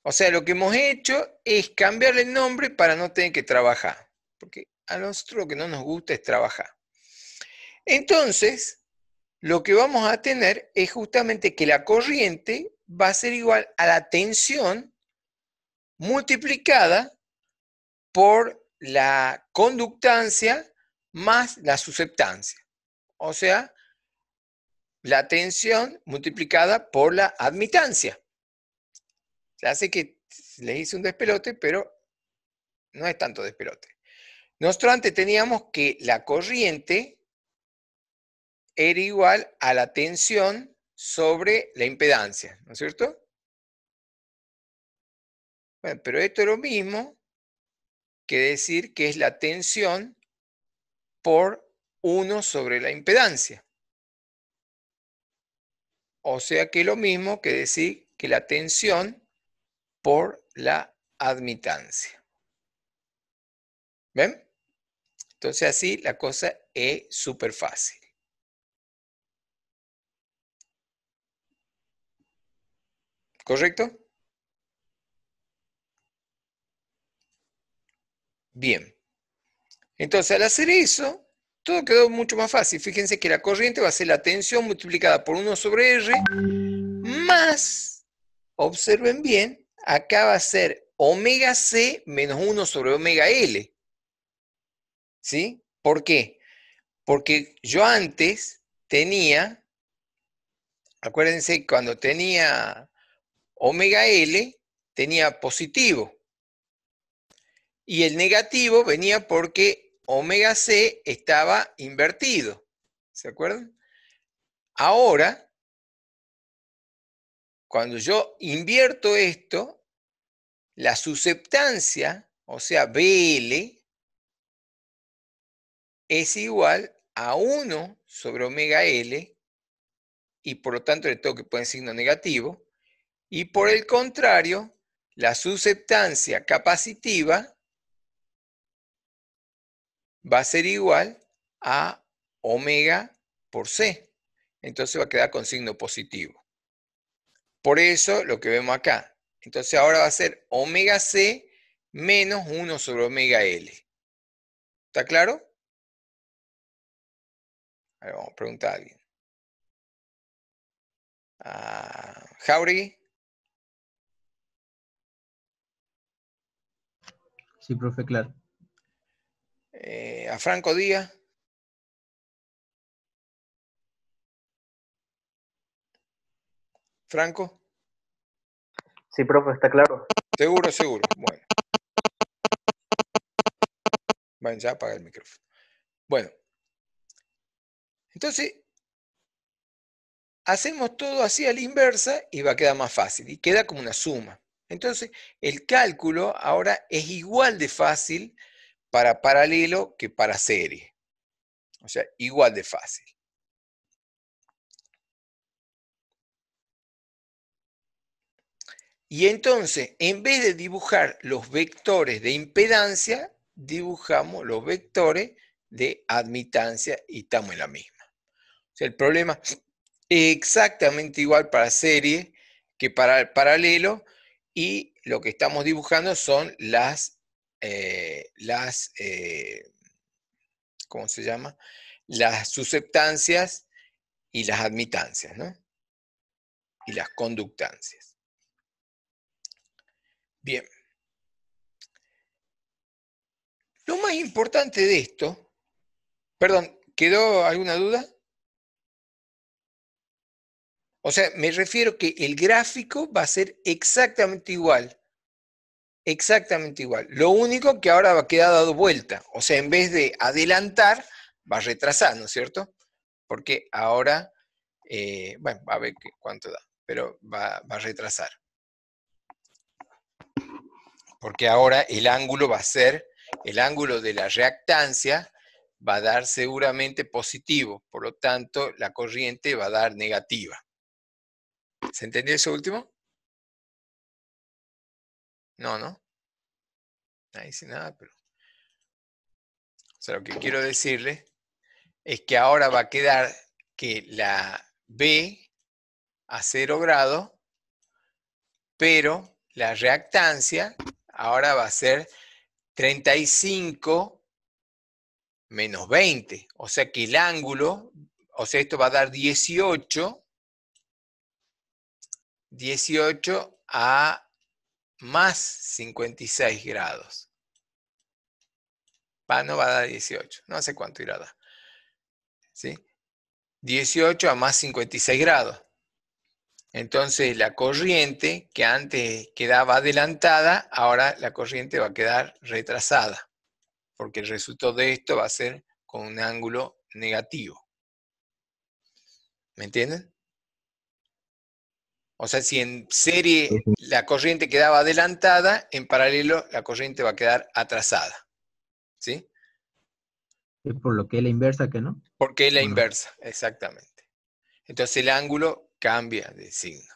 O sea, lo que hemos hecho es cambiarle el nombre para no tener que trabajar. Porque a nosotros lo que no nos gusta es trabajar. Entonces, lo que vamos a tener es justamente que la corriente va a ser igual a la tensión multiplicada por la conductancia más la susceptancia. O sea, la tensión multiplicada por la admitancia. Ya sé que les hice un despelote, pero no es tanto despelote. Nosotros antes teníamos que la corriente era igual a la tensión sobre la impedancia, ¿no es cierto? Bueno, pero esto es lo mismo que decir que es la tensión por 1 sobre la impedancia. O sea que es lo mismo que decir que la tensión por la admitancia. ¿Ven? Entonces así la cosa es súper fácil. ¿Correcto? Bien. Entonces al hacer eso, todo quedó mucho más fácil. Fíjense que la corriente va a ser la tensión multiplicada por 1 sobre R, más, observen bien, acá va a ser omega C menos 1 sobre omega L. ¿Sí? ¿Por qué? Porque yo antes tenía, acuérdense, cuando tenía omega L, tenía positivo. Y el negativo venía porque omega C estaba invertido. ¿Se acuerdan? Ahora, cuando yo invierto esto, la susceptancia, o sea, BL, es igual a 1 sobre omega L, y por lo tanto le tengo que poner signo negativo, y por el contrario, la susceptancia capacitiva va a ser igual a omega por C. Entonces va a quedar con signo positivo. Por eso lo que vemos acá. Entonces ahora va a ser omega C menos 1 sobre omega L. ¿Está claro? A ver, vamos a preguntar a alguien. Jauregui. Sí, profe, claro. A Franco Díaz. Franco. Sí, profe, está claro. Seguro, seguro. Bueno. Bueno, ya apaga el micrófono. Bueno. Entonces, hacemos todo así a la inversa y va a quedar más fácil. Y queda como una suma. Entonces, el cálculo ahora es igual de fácil para paralelo que para serie. O sea, igual de fácil. Y entonces, en vez de dibujar los vectores de impedancia, dibujamos los vectores de admitancia y estamos en la misma. O sea, el problema es exactamente igual para serie que para el paralelo, y lo que estamos dibujando son las ¿cómo se llama? Las susceptancias y las admitancias, ¿no? Y las conductancias. Bien. Lo más importante de esto, perdón, ¿quedó alguna duda? O sea, me refiero que el gráfico va a ser exactamente igual. Exactamente igual. Lo único que ahora va a quedar dado vuelta. O sea, en vez de adelantar, va a retrasar, ¿no es cierto? Porque ahora, bueno, va a ver cuánto da, pero va a retrasar. Porque ahora el ángulo va a ser, el ángulo de la reactancia va a dar seguramente positivo. Por lo tanto, la corriente va a dar negativa. ¿Se entendió eso último? No, ¿no? No dice nada, pero... O sea, lo que quiero decirle es que ahora va a quedar que la B a 0 grados, pero la reactancia ahora va a ser 35 menos 20. O sea que el ángulo, o sea, esto va a dar 18 a más 56 grados. No va a dar 18, no sé cuánto irá a dar. ¿Sí? 18 a más 56 grados. Entonces la corriente que antes quedaba adelantada, ahora la corriente va a quedar retrasada, porque el resultado de esto va a ser con un ángulo negativo. ¿Me entienden? O sea, si en serie la corriente quedaba adelantada, en paralelo la corriente va a quedar atrasada. ¿Sí? Y por lo que es la inversa, que no. Porque es la Bueno. inversa, exactamente. Entonces el ángulo cambia de signo.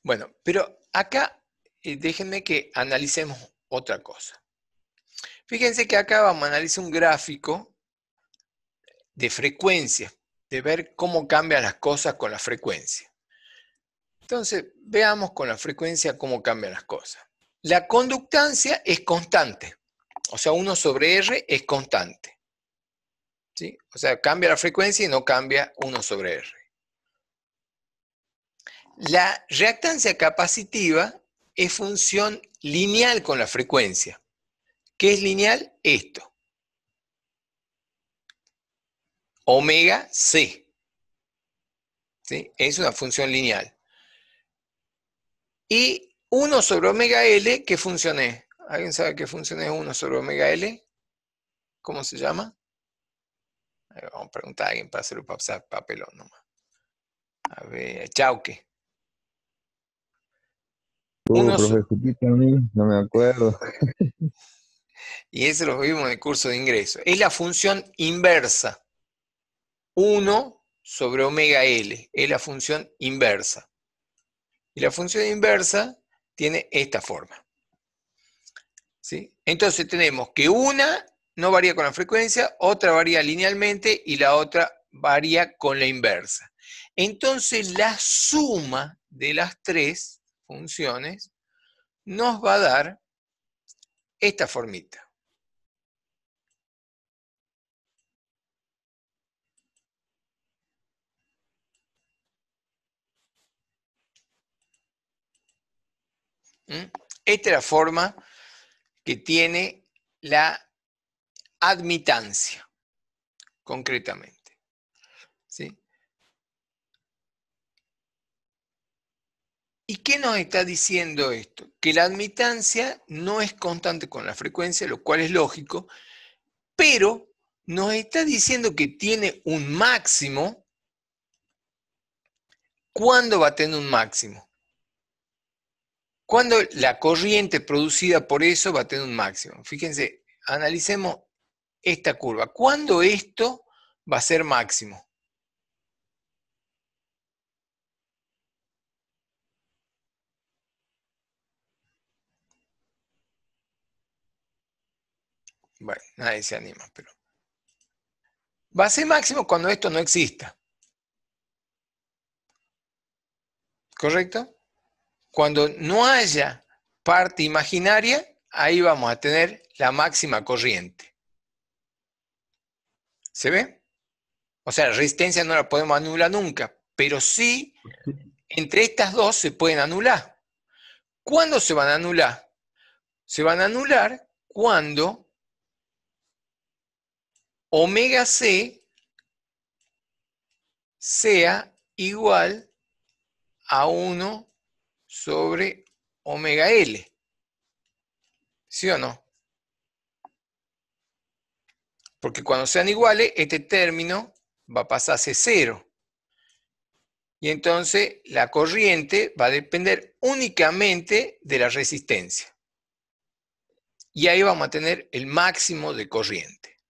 Bueno, pero acá déjenme que analicemos otra cosa. Fíjense que acá vamos a analizar un gráfico de frecuencia, de ver cómo cambian las cosas con la frecuencia. Entonces, veamos con la frecuencia cómo cambian las cosas. La conductancia es constante, o sea, 1 sobre R es constante. ¿Sí? O sea, cambia la frecuencia y no cambia 1 sobre R. La reactancia capacitiva es función lineal con la frecuencia. ¿Qué es lineal? Esto. Omega C. ¿Sí? Es una función lineal. Y 1 sobre omega L, ¿qué función es? ¿Alguien sabe qué función es 1 sobre omega L? ¿Cómo se llama? Vamos a preguntar a alguien para hacerlo pasar papelón nomás. A ver, Chauque. Profe, Jupita, no me acuerdo. Y eso lo vimos en el curso de ingreso. Es la función inversa. 1 sobre omega L. Es la función inversa. Y la función inversa tiene esta forma. ¿Sí? Entonces tenemos que una no varía con la frecuencia, otra varía linealmente y la otra varía con la inversa. Entonces la suma de las tres funciones nos va a dar esta formita. Esta es la forma que tiene la admitancia, concretamente. ¿Sí? ¿Y qué nos está diciendo esto? Que la admitancia no es constante con la frecuencia, lo cual es lógico, pero nos está diciendo que tiene un máximo. ¿Cuándo va a tener un máximo? Cuando la corriente producida por eso va a tener un máximo. Fíjense, analicemos esta curva. ¿Cuándo esto va a ser máximo? Bueno, nadie se anima, pero... Va a ser máximo cuando esto no exista. ¿Correcto? Cuando no haya parte imaginaria, ahí vamos a tener la máxima corriente. ¿Se ve? O sea, la resistencia no la podemos anular nunca, pero sí, entre estas dos se pueden anular. ¿Cuándo se van a anular? Se van a anular cuando omega C sea igual a 1 sobre omega L. ¿Sí o no? Porque cuando sean iguales, este término va a pasar a ser 0. Y entonces la corriente va a depender únicamente de la resistencia. Y ahí vamos a tener el máximo de corriente.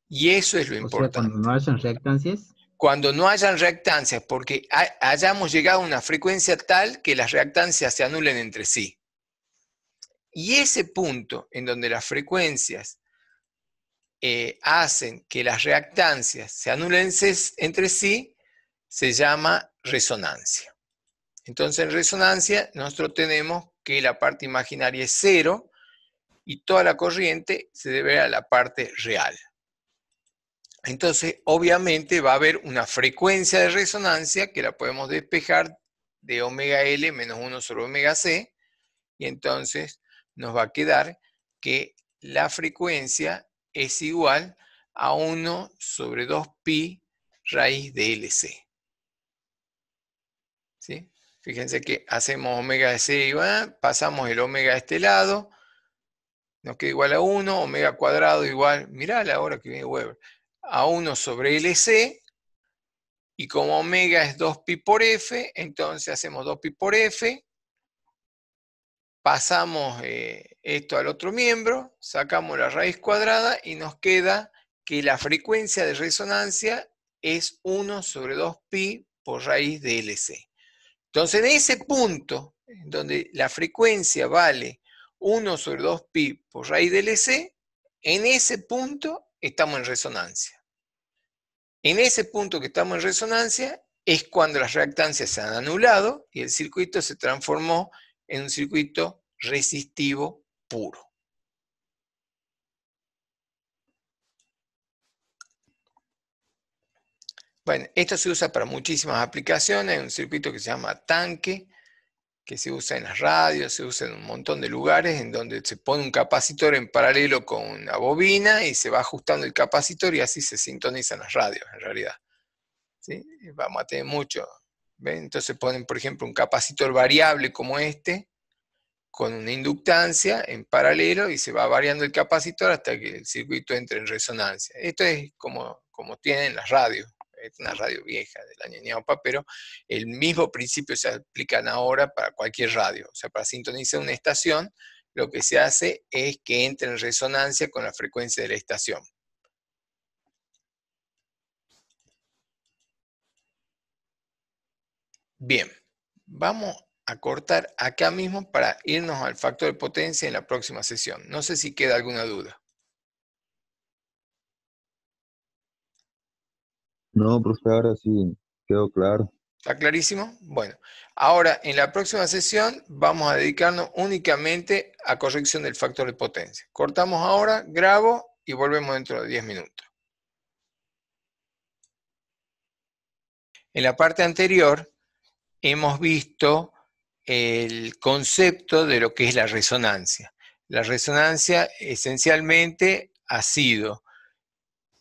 Y eso es lo importante. O sea, cuando no hayan reactancias. Cuando no hayan reactancias, porque hayamos llegado a una frecuencia tal que las reactancias se anulen entre sí. Y ese punto en donde las frecuencias hacen que las reactancias se anulen entre sí, se llama resonancia. Entonces en resonancia nosotros tenemos que la parte imaginaria es 0 y toda la corriente se debe a la parte real. Entonces obviamente va a haber una frecuencia de resonancia que la podemos despejar de omega L menos 1 sobre omega C, y entonces nos va a quedar que la frecuencia es igual a 1 sobre 2pi raíz de LC. ¿Sí? Fíjense que hacemos omega de C igual, pasamos el omega a este lado, nos queda igual a 1, omega cuadrado igual, mirá la hora que viene Weber, a 1 sobre LC, y como omega es 2pi por F, entonces hacemos 2pi por F, pasamos esto al otro miembro, sacamos la raíz cuadrada y nos queda que la frecuencia de resonancia es 1 sobre 2pi por raíz de LC. Entonces, en ese punto, en donde la frecuencia vale 1 sobre 2pi por raíz de LC, en ese punto estamos en resonancia. En ese punto que estamos en resonancia es cuando las reactancias se han anulado y el circuito se transformó en un circuito resistivo puro. Bueno, esto se usa para muchísimas aplicaciones. Hay un circuito que se llama tanque, que se usa en las radios, se usa en un montón de lugares en donde se pone un capacitor en paralelo con una bobina y se va ajustando el capacitor y así se sintonizan las radios en realidad. ¿Sí? Vamos a tener mucho. ¿Ven? Entonces ponen, por ejemplo, un capacitor variable como este, con una inductancia en paralelo y se va variando el capacitor hasta que el circuito entre en resonancia. Esto es como tienen las radios. Es una radio vieja del año ñaupa, pero el mismo principio se aplica ahora para cualquier radio. O sea, para sintonizar una estación, lo que se hace es que entre en resonancia con la frecuencia de la estación. Bien, vamos a cortar acá mismo para irnos al factor de potencia en la próxima sesión. No sé si queda alguna duda. No, profe, ahora sí quedó claro. ¿Está clarísimo? Bueno, ahora en la próxima sesión vamos a dedicarnos únicamente a corrección del factor de potencia. Cortamos ahora, grabo y volvemos dentro de 10 minutos. En la parte anterior hemos visto el concepto de lo que es la resonancia. La resonancia esencialmente ha sido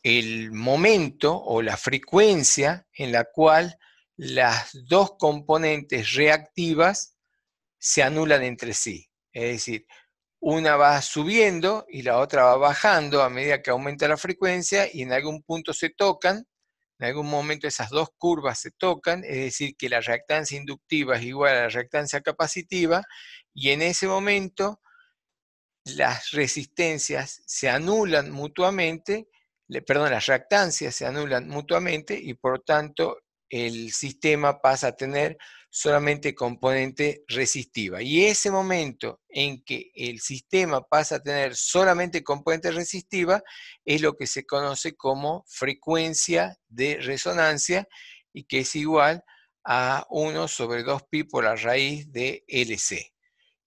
el momento o la frecuencia en la cual las dos componentes reactivas se anulan entre sí. Es decir, una va subiendo y la otra va bajando a medida que aumenta la frecuencia y en algún punto se tocan, en algún momento esas dos curvas se tocan, es decir, que la reactancia inductiva es igual a la reactancia capacitiva y en ese momento las resistencias se anulan mutuamente, las reactancias se anulan mutuamente y por tanto el sistema pasa a tener solamente componente resistiva. Y ese momento en que el sistema pasa a tener solamente componente resistiva es lo que se conoce como frecuencia de resonancia y que es igual a 1 sobre 2pi por la raíz de LC.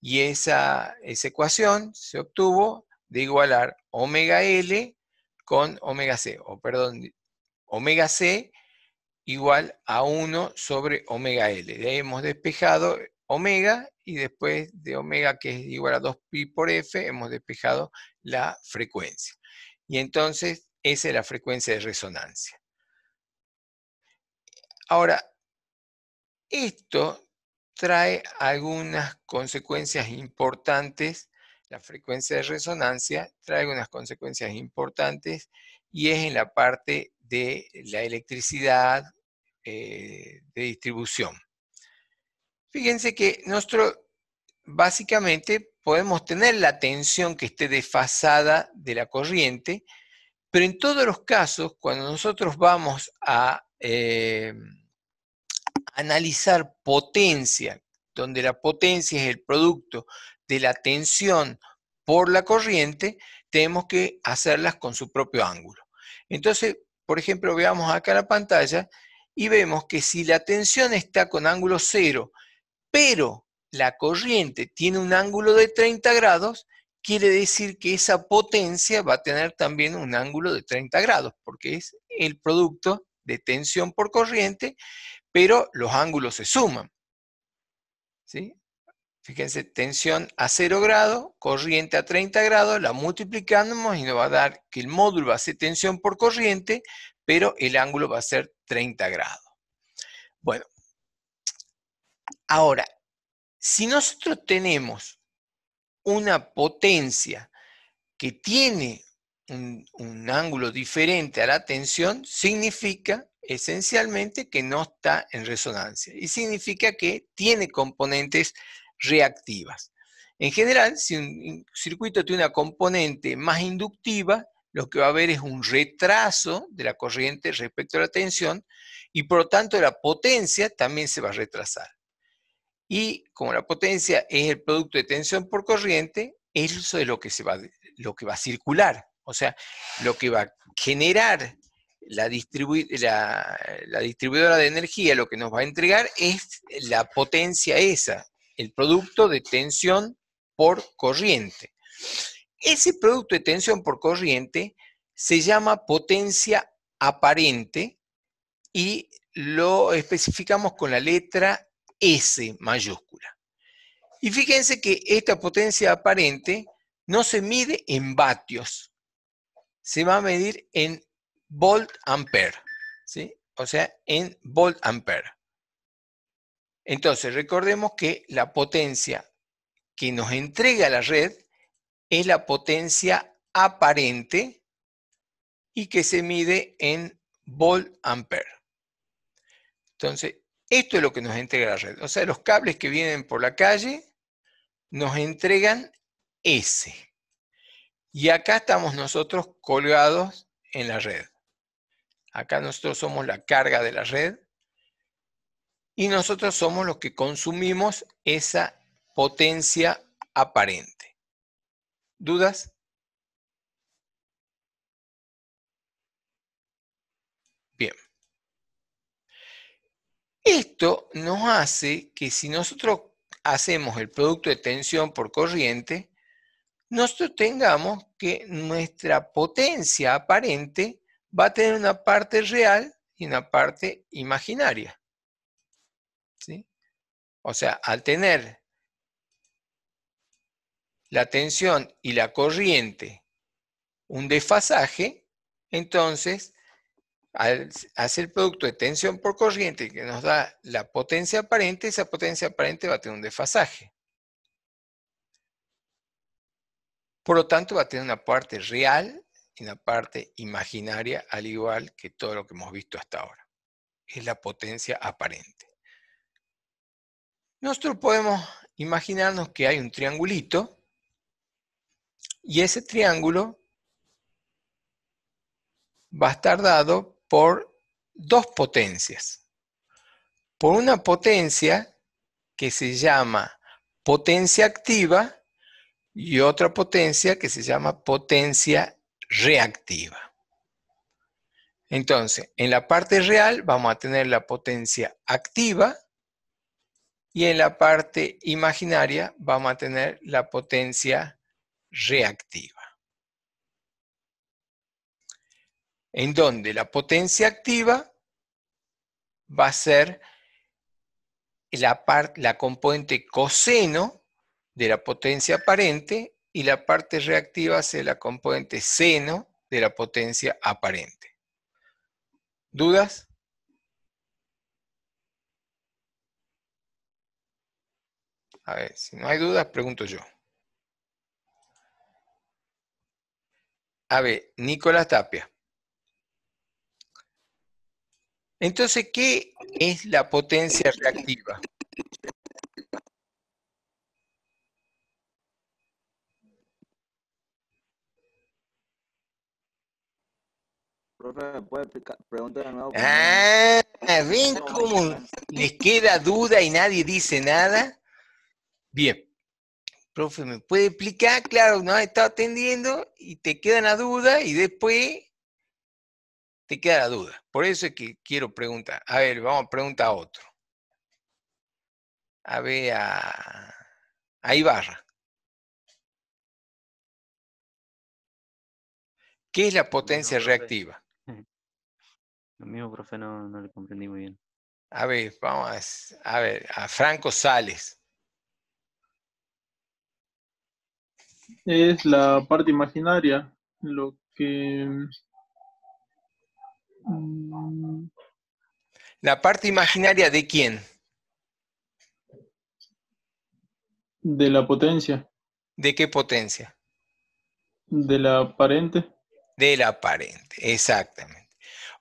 Y esa ecuación se obtuvo de igualar omega L con omega C, omega C igual a 1 sobre omega L. De ahí hemos despejado omega, y después de omega, que es igual a 2pi por F, hemos despejado la frecuencia. Y entonces esa es la frecuencia de resonancia. Ahora, esto trae algunas consecuencias importantes. La frecuencia de resonancia trae algunas consecuencias importantes, y es en la parte de la electricidad de distribución. Fíjense que nosotros básicamente podemos tener la tensión que esté desfasada de la corriente, pero en todos los casos, cuando nosotros vamos a analizar potencia, donde la potencia es el producto de la tensión por la corriente, tenemos que hacerlas con su propio ángulo. Entonces, por ejemplo, veamos acá la pantalla y vemos que si la tensión está con ángulo 0, pero la corriente tiene un ángulo de 30 grados, quiere decir que esa potencia va a tener también un ángulo de 30 grados, porque es el producto de tensión por corriente, pero los ángulos se suman. ¿Sí? Fíjense, tensión a 0 grados, corriente a 30 grados, la multiplicamos y nos va a dar que el módulo va a ser tensión por corriente, pero el ángulo va a ser 30 grados. Bueno, ahora, si nosotros tenemos una potencia que tiene un ángulo diferente a la tensión, significa esencialmente que no está en resonancia, y significa que tiene componentes reactivas. En general, si un circuito tiene una componente más inductiva, lo que va a haber es un retraso de la corriente respecto a la tensión, y por lo tanto la potencia también se va a retrasar. Y como la potencia es el producto de tensión por corriente, eso es lo que va a circular. O sea, lo que va a generar la distribuidora de energía, lo que nos va a entregar es la potencia esa, el producto de tensión por corriente. Ese producto de tensión por corriente se llama potencia aparente, y lo especificamos con la letra S mayúscula. Y fíjense que esta potencia aparente no se mide en vatios, se va a medir en volt-ampere, ¿sí? O sea, en volt-ampere. Entonces, recordemos que la potencia que nos entrega la red es la potencia aparente y que se mide en volt-ampere. Entonces, esto es lo que nos entrega la red. O sea, los cables que vienen por la calle nos entregan S. Y acá estamos nosotros colgados en la red. Acá nosotros somos la carga de la red, y nosotros somos los que consumimos esa potencia aparente. ¿Dudas? Bien. Esto nos hace que si nosotros hacemos el producto de tensión por corriente, nosotros tengamos que nuestra potencia aparente va a tener una parte real y una parte imaginaria. ¿Sí? O sea, al tener la tensión y la corriente un desfasaje, entonces, al hacer el producto de tensión por corriente que nos da la potencia aparente, esa potencia aparente va a tener un desfasaje. Por lo tanto, va a tener una parte real y una parte imaginaria, al igual que todo lo que hemos visto hasta ahora. Es la potencia aparente. Nosotros podemos imaginarnos que hay un triangulito, y ese triángulo va a estar dado por dos potencias. Por una potencia que se llama potencia activa, y otra potencia que se llama potencia reactiva. Entonces, en la parte real vamos a tener la potencia activa y en la parte imaginaria vamos a tener la potencia reactiva. En donde la potencia activa va a ser la componente coseno de la potencia aparente y la parte reactiva va a ser la componente seno de la potencia aparente. ¿Dudas? A ver, si no hay dudas, pregunto yo. A ver, Nicolás Tapia. Entonces, ¿qué es la potencia reactiva? Profe, ¿me puede preguntar de nuevo? ¿Ven cómo les queda duda y nadie dice nada? Bien. Profe, ¿me puede explicar? Claro, no has estado atendiendo y te queda la duda y después te queda la duda. Por eso es que quiero preguntar. A ver, vamos a preguntar a otro. A ver, a Ibarra. ¿Qué es la potencia reactiva? Lo mismo, profe, no le comprendí muy bien. A ver, vamos a ver, a Franco Sales. Es la parte imaginaria, lo que... ¿La parte imaginaria de quién? De la potencia. ¿De qué potencia? De la aparente. De la aparente, exactamente.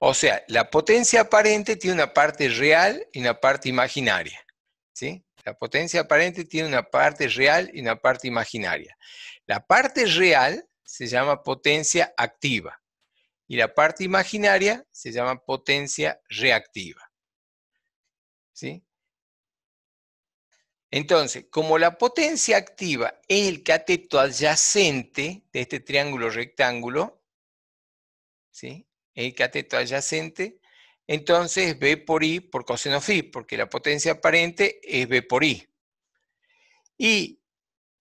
O sea, la potencia aparente tiene una parte real y una parte imaginaria. ¿Sí? La potencia aparente tiene una parte real y una parte imaginaria. La parte real se llama potencia activa y la parte imaginaria se llama potencia reactiva. ¿Sí? Entonces, como la potencia activa es el cateto adyacente de este triángulo rectángulo, ¿sí? El cateto adyacente, entonces B por I por coseno phi, porque la potencia aparente es B por I. Y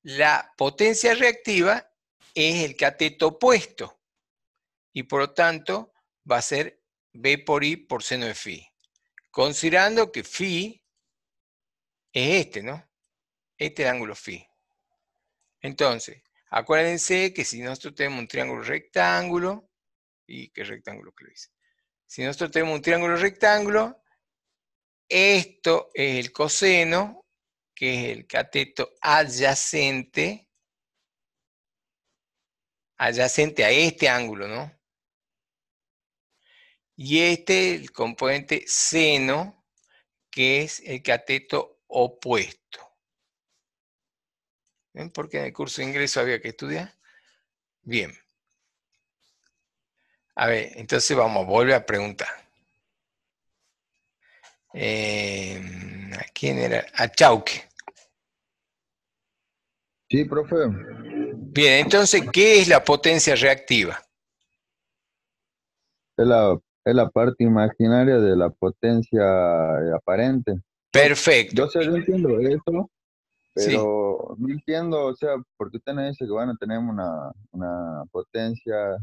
la potencia reactiva es el cateto opuesto, y por lo tanto va a ser B por I por seno de phi. Considerando que phi es este, ¿no? Este es el ángulo phi. Entonces, acuérdense que si nosotros tenemos un triángulo rectángulo, ¿y qué rectángulo que lo hice? Si nosotros tenemos un triángulo rectángulo, esto es el coseno, que es el cateto adyacente a este ángulo, ¿no? Y este es el componente seno, que es el cateto opuesto. ¿Ven por qué en el curso de ingreso había que estudiar? Bien. A ver, entonces vamos a volver a preguntar. ¿A quién era? A Chauque. Sí, profe. Bien, entonces, ¿qué es la potencia reactiva? Es la parte imaginaria de la potencia aparente. Perfecto. Yo sé, yo entiendo eso, Sí. pero no entiendo, o sea, porque usted nos dice que bueno, tenemos una potencia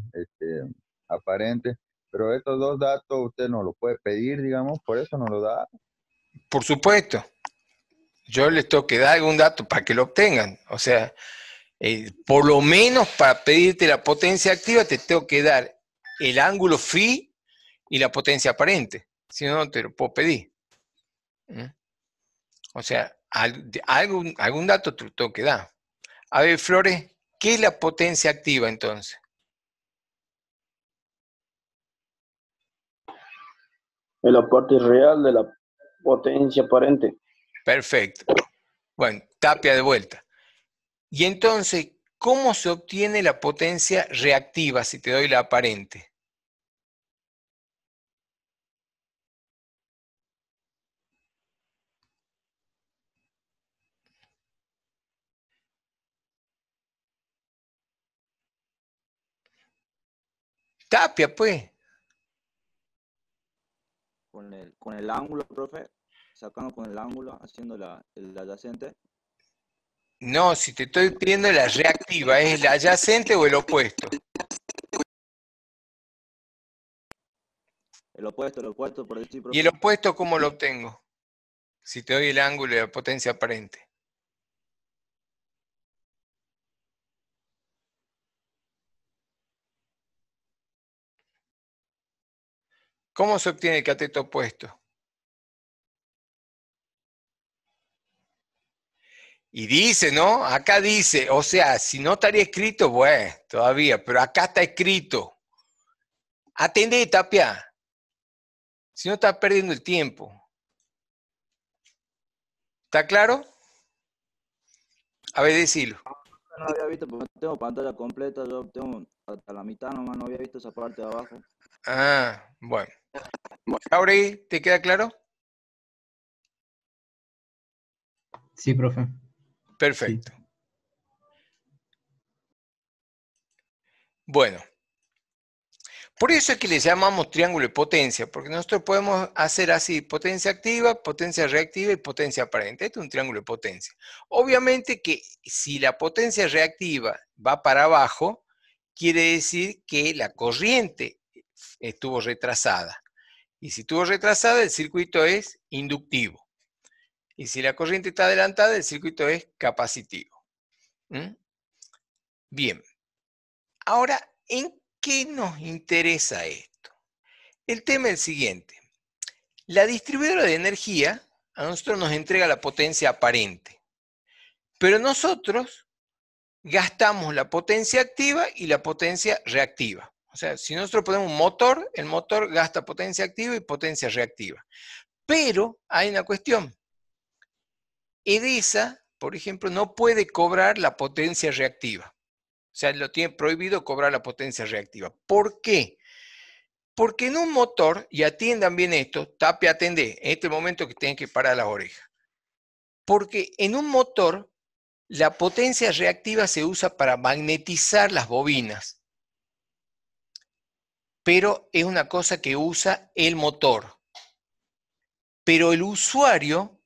aparente, pero estos dos datos usted no lo puede pedir, digamos, por eso no lo da. Por supuesto. Yo les tengo que dar algún dato para que lo obtengan. O sea, por lo menos para pedirte la potencia activa te tengo que dar el ángulo phi y la potencia aparente. Si no, no te lo puedo pedir. ¿Mm? O sea, algún dato te lo tengo que dar. A ver, Flores, ¿qué es la potencia activa entonces? Es la parte real de la potencia aparente. Perfecto. Bueno, Tapia de vuelta. Y entonces, ¿cómo se obtiene la potencia reactiva si te doy la aparente? Tapia, pues. con el ángulo, profe, sacando con el ángulo, haciendo el adyacente. No, si te estoy pidiendo la reactiva, ¿es el adyacente o el opuesto? El opuesto, por decir, ¿Y el profe. opuesto cómo lo obtengo? Si te doy el ángulo y la potencia aparente. ¿Cómo se obtiene el cateto opuesto? Y dice, ¿no? Acá dice, o sea, si no estaría escrito, bueno, todavía, pero acá está escrito. Atendé, Tapia. Si no estás perdiendo el tiempo. ¿Está claro? A ver, decilo. No había visto, porque no tengo pantalla completa, yo tengo hasta la mitad nomás, no había visto esa parte de abajo. Ah, bueno. ¿Ahora ahí te queda claro? Sí, profe. Perfecto. Sí. Bueno. Por eso es que le llamamos triángulo de potencia, porque nosotros podemos hacer así, potencia activa, potencia reactiva y potencia aparente. Este es un triángulo de potencia. Obviamente que si la potencia reactiva va para abajo, quiere decir que la corriente estuvo retrasada. Y si estuvo retrasada, el circuito es inductivo. Y si la corriente está adelantada, el circuito es capacitivo. Bien. Ahora, ¿en qué nos interesa esto? El tema es el siguiente. La distribuidora de energía a nosotros nos entrega la potencia aparente. Pero nosotros gastamos la potencia activa y la potencia reactiva. O sea, si nosotros ponemos un motor, el motor gasta potencia activa y potencia reactiva. Pero hay una cuestión. Edesa, por ejemplo, no puede cobrar la potencia reactiva. O sea, lo tiene prohibido cobrar la potencia reactiva. ¿Por qué? Porque en un motor, y atiendan bien esto, Tapia, atendé, en este momento que tienen que parar las orejas. Porque en un motor, la potencia reactiva se usa para magnetizar las bobinas. Pero es una cosa que usa el motor. Pero el usuario,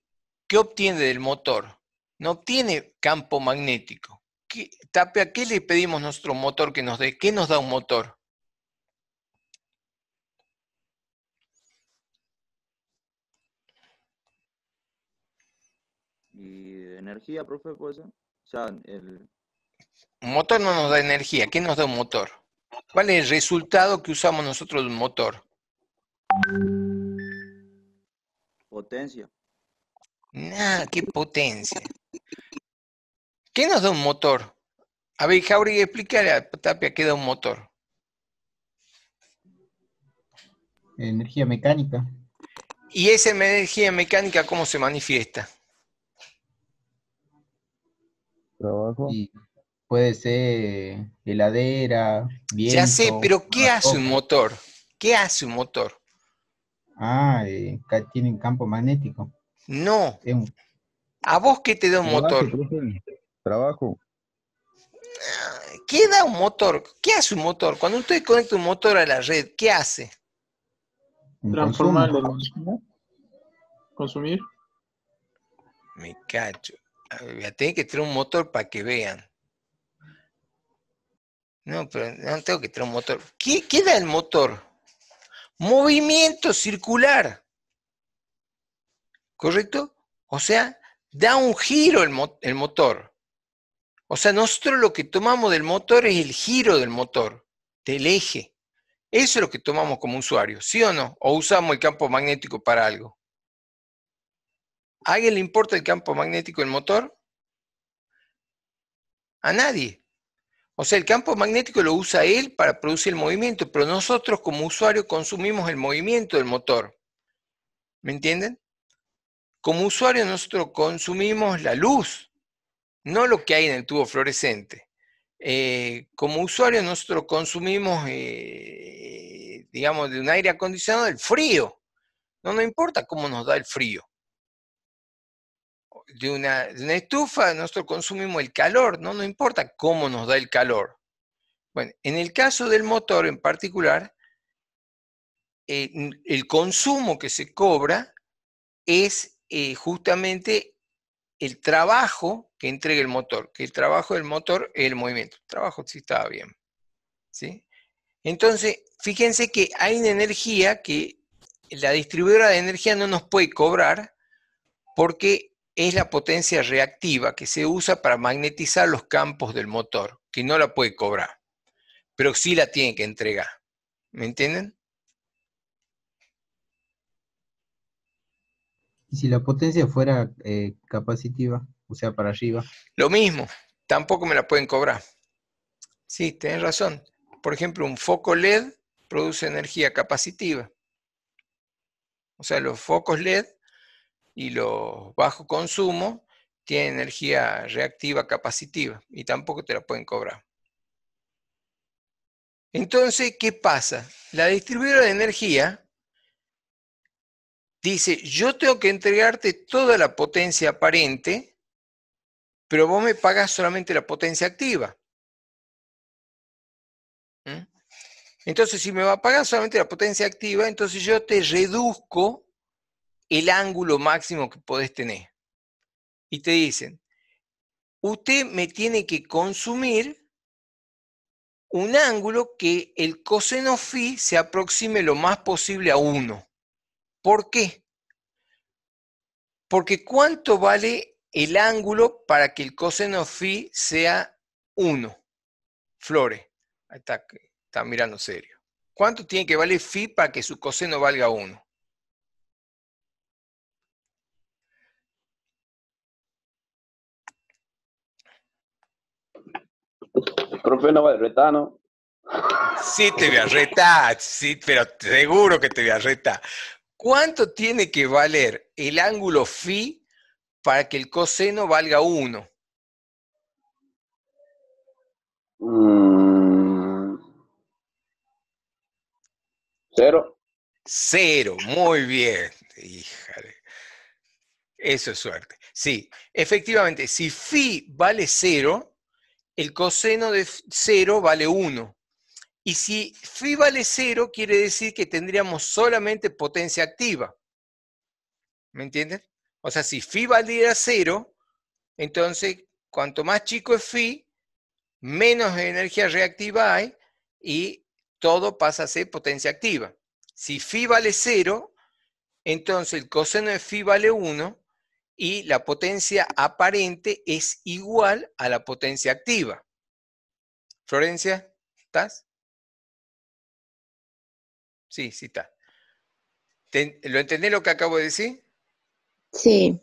¿qué obtiene del motor? No obtiene campo magnético. Tapia, ¿qué le pedimos a nuestro motor que nos dé? ¿Qué nos da un motor? ¿Y energía, profe, puede ser? O sea, Un motor no nos da energía. ¿Qué nos da un motor? ¿Cuál es el resultado que usamos nosotros de un motor? Potencia. Nah, qué potencia. ¿Qué nos da un motor? A ver, Jauregui, explícale a Tapia qué da un motor. Energía mecánica. ¿Y esa energía mecánica cómo se manifiesta? Trabajo. Y puede ser heladera, viento. Ya sé, pero ¿qué hace un motor? ¿Qué hace un motor? Tienen campo magnético. No. ¿A vos qué te da un motor? Trabajo. ¿Qué da un motor? ¿Qué hace un motor? Cuando usted conecta un motor a la red, ¿qué hace? Transformar la energía. Consumir. Me cacho. Voy a tener que traer un motor para que vean. No, pero no tengo que traer un motor. ¿Qué da el motor? Movimiento circular. ¿Correcto? O sea, da un giro el motor. O sea, nosotros lo que tomamos del motor es el giro del motor, del eje. Eso es lo que tomamos como usuario, ¿sí o no? ¿O usamos el campo magnético para algo? ¿A alguien le importa el campo magnético del motor? A nadie. O sea, el campo magnético lo usa él para producir el movimiento, pero nosotros como usuario consumimos el movimiento del motor. ¿Me entienden? Como usuario nosotros consumimos la luz, no lo que hay en el tubo fluorescente. Como usuario nosotros consumimos, digamos, de un aire acondicionado el frío. No nos importa cómo nos da el frío. De una estufa nosotros consumimos el calor, no nos importa cómo nos da el calor. Bueno, en el caso del motor en particular, el consumo que se cobra es justamente el trabajo que entrega el motor, que el trabajo del motor es el movimiento. El trabajo sí estaba bien, ¿sí? Entonces, fíjense que hay una energía que la distribuidora de energía no nos puede cobrar porque es la potencia reactiva que se usa para magnetizar los campos del motor, que no la puede cobrar, pero sí la tiene que entregar. ¿Me entienden? Y si la potencia fuera capacitiva, o sea, para arriba. Lo mismo, tampoco me la pueden cobrar. Sí, tenés razón. Por ejemplo, un foco LED produce energía capacitiva. O sea, los focos LED y los bajo consumo tienen energía reactiva capacitiva y tampoco te la pueden cobrar. Entonces, ¿qué pasa? La distribuidora de energía dice, yo tengo que entregarte toda la potencia aparente, pero vos me pagás solamente la potencia activa. ¿Mm? Entonces, si me va a pagar solamente la potencia activa, entonces yo te reduzco el ángulo máximo que podés tener. Y te dicen, usted me tiene que consumir un ángulo que el coseno phi se aproxime lo más posible a 1. ¿Por qué? Porque ¿cuánto vale el ángulo para que el coseno phi sea 1? Flores, ahí está mirando serio. ¿Cuánto tiene que valer phi para que su coseno valga 1? Profe, no va de retano. Sí te voy a retar, sí, pero seguro que te voy a retar. ¿Cuánto tiene que valer el ángulo phi para que el coseno valga 1? ¿Cero? 0, muy bien. Híjole. Eso es suerte. Sí, efectivamente, si phi vale 0, el coseno de 0 vale 1. Y si phi vale 0, quiere decir que tendríamos solamente potencia activa. ¿Me entienden? O sea, si phi valiera 0, entonces cuanto más chico es phi, menos energía reactiva hay y todo pasa a ser potencia activa. Si phi vale 0, entonces el coseno de phi vale 1 y la potencia aparente es igual a la potencia activa. Florencia, ¿estás? Sí, sí está. ¿Lo entendés lo que acabo de decir? Sí.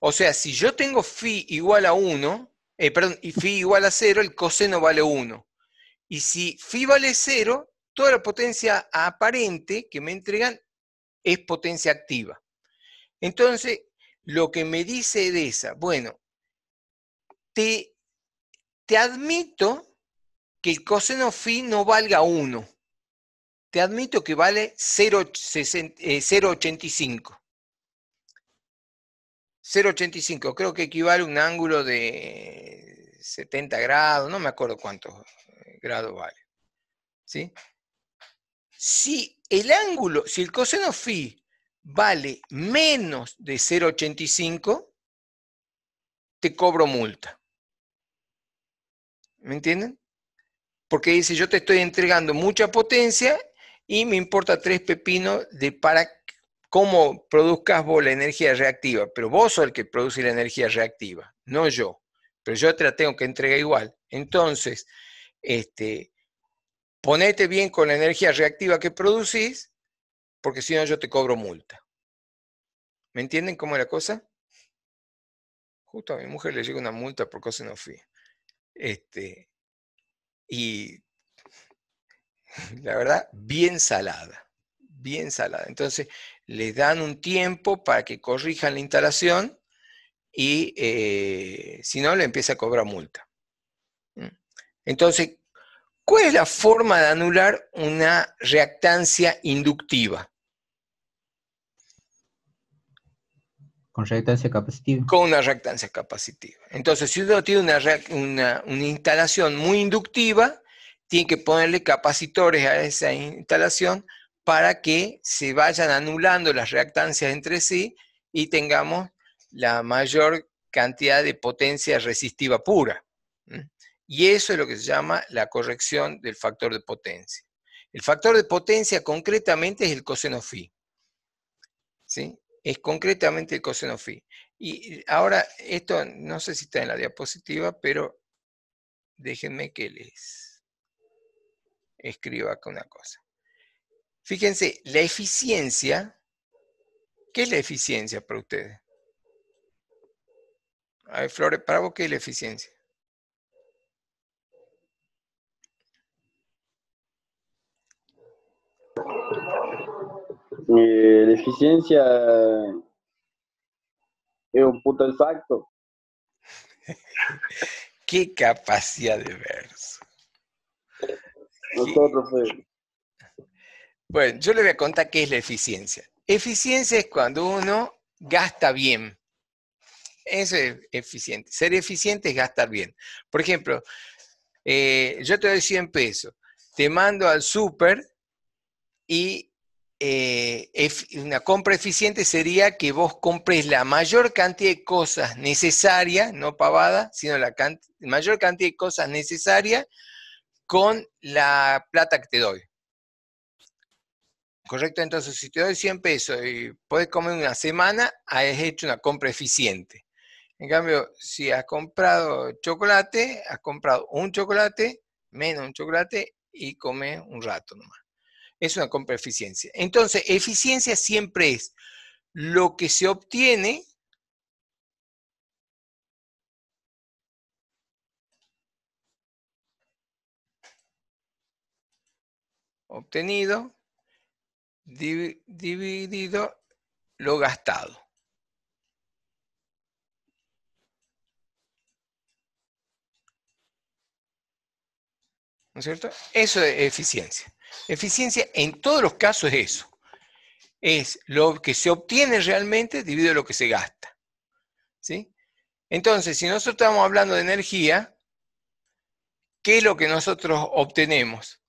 O sea, si yo tengo phi igual a 1, perdón, y phi igual a 0, el coseno vale 1. Y si phi vale 0, toda la potencia aparente que me entregan es potencia activa. Entonces, lo que me dice Edesa, bueno, te admito que el coseno phi no valga 1. Te admito que vale 0,85. 0,85, creo que equivale a un ángulo de 70 grados, no me acuerdo cuántos grados vale. ¿Sí? Si el coseno phi vale menos de 0,85, te cobro multa. ¿Me entienden? Porque dice, yo te estoy entregando mucha potencia y me importa 3 pepinos para cómo produzcas vos la energía reactiva. Pero vos sos el que produce la energía reactiva, no yo. Pero yo te la tengo que entregar igual. Entonces, ponete bien con la energía reactiva que producís, porque si no yo te cobro multa. ¿Me entienden cómo es la cosa? Justo a mi mujer le llega una multa por coseno phi. Y la verdad, bien salada, bien salada. Entonces, les dan un tiempo para que corrijan la instalación y si no, le empieza a cobrar multa. Entonces, ¿cuál es la forma de anular una reactancia inductiva? Con reactancia capacitiva. Con una reactancia capacitiva. Entonces, si uno tiene una instalación muy inductiva, tiene que ponerle capacitores a esa instalación para que se vayan anulando las reactancias entre sí y tengamos la mayor cantidad de potencia resistiva pura. Y eso es lo que se llama la corrección del factor de potencia. El factor de potencia concretamente es el coseno phi. ¿Sí? Es concretamente el coseno phi. Y ahora, esto no sé si está en la diapositiva, pero déjenme que les escriba acá una cosa. Fíjense, la eficiencia, ¿qué es la eficiencia para ustedes? A ver, Flores, ¿para vos qué es la eficiencia? La eficiencia es un puto el facto. ¿Qué capacidad de verso? Nosotros, Bueno, yo le voy a contar qué es la eficiencia. Eficiencia es cuando uno gasta bien. Eso es eficiente. Ser eficiente es gastar bien. Por ejemplo, yo te doy 100 pesos, te mando al súper y una compra eficiente sería que vos compres la mayor cantidad de cosas necesarias, no pavadas, sino la mayor cantidad de cosas necesarias con la plata que te doy. ¿Correcto? Entonces, si te doy 100 pesos y podés comer una semana, has hecho una compra eficiente. En cambio, si has comprado chocolate, has comprado un chocolate, menos un chocolate, y comes un rato nomás. Es una compra eficiencia. Entonces, eficiencia siempre es lo que se obtiene obtenido dividido lo gastado. ¿No es cierto? Eso es eficiencia. Eficiencia en todos los casos es eso. Es lo que se obtiene realmente dividido lo que se gasta. ¿Sí? Entonces, si nosotros estamos hablando de energía, ¿qué es lo que nosotros obtenemos?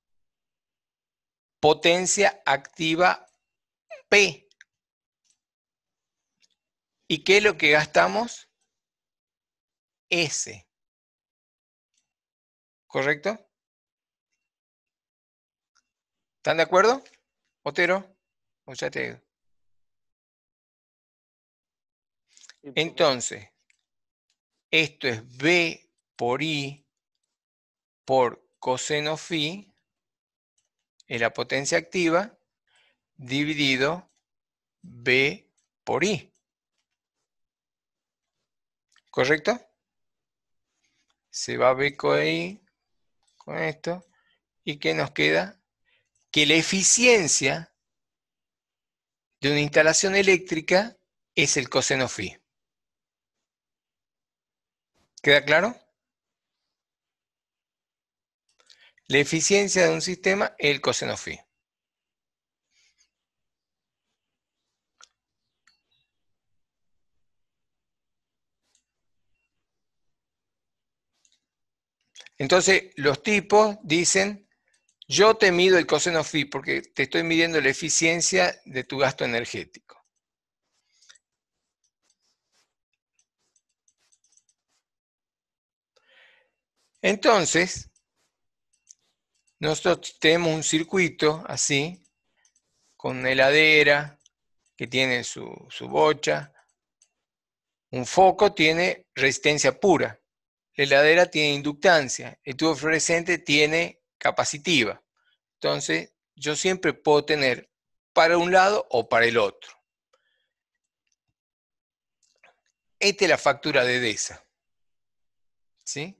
Potencia activa P. ¿Y qué es lo que gastamos? S. ¿Correcto? ¿Están de acuerdo? Otero, o ya te digo. Entonces, esto es B por I por coseno phi, es la potencia activa, dividido B por I. ¿Correcto? Se va B con I con esto. ¿Y qué nos queda? Que la eficiencia de una instalación eléctrica es el coseno phi. ¿Queda claro? La eficiencia de un sistema es el coseno phi. Entonces, los tipos dicen, yo te mido el coseno phi porque te estoy midiendo la eficiencia de tu gasto energético. Entonces, nosotros tenemos un circuito así, con una heladera que tiene su bocha. Un foco tiene resistencia pura. La heladera tiene inductancia. El tubo fluorescente tiene capacitiva. Entonces, yo siempre puedo tener para un lado o para el otro. Esta es la factura de DESA. ¿Sí?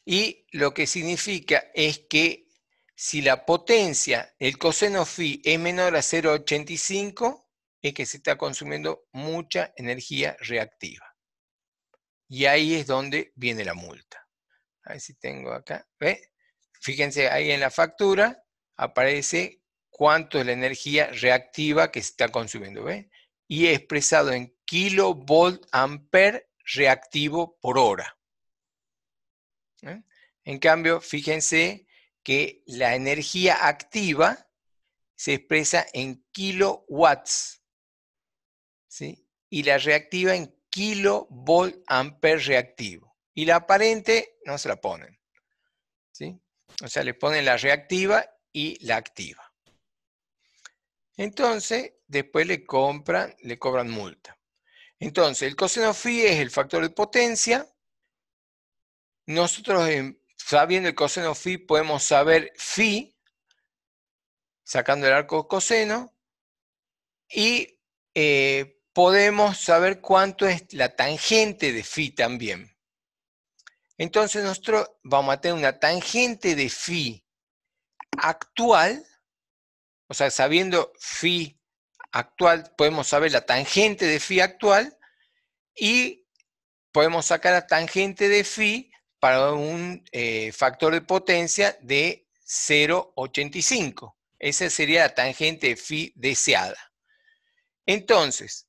Y lo que significa es que si la potencia, el coseno phi es menor a 0,85, es que se está consumiendo mucha energía reactiva. Y ahí es donde viene la multa. A ver si tengo acá. ¿Ve? Fíjense, ahí en la factura aparece cuánto es la energía reactiva que se está consumiendo. ¿Ve? Y expresado en kilovolt ampere reactivo por hora. En cambio, fíjense que la energía activa se expresa en kilowatts, ¿sí? Y la reactiva en kilovolt ampere reactivo. Y la aparente no se la ponen, ¿sí? O sea, le ponen la reactiva y la activa. Entonces, después le cobran multa. Entonces, el coseno phi es el factor de potencia. Nosotros, sabiendo el coseno phi, podemos saber phi, sacando el arco coseno, y podemos saber cuánto es la tangente de phi también. Entonces, nosotros vamos a tener una tangente de phi actual, o sea, sabiendo phi actual, podemos saber la tangente de phi actual, y podemos sacar la tangente de phi para un factor de potencia de 0,85. Esa sería la tangente de phi deseada. Entonces,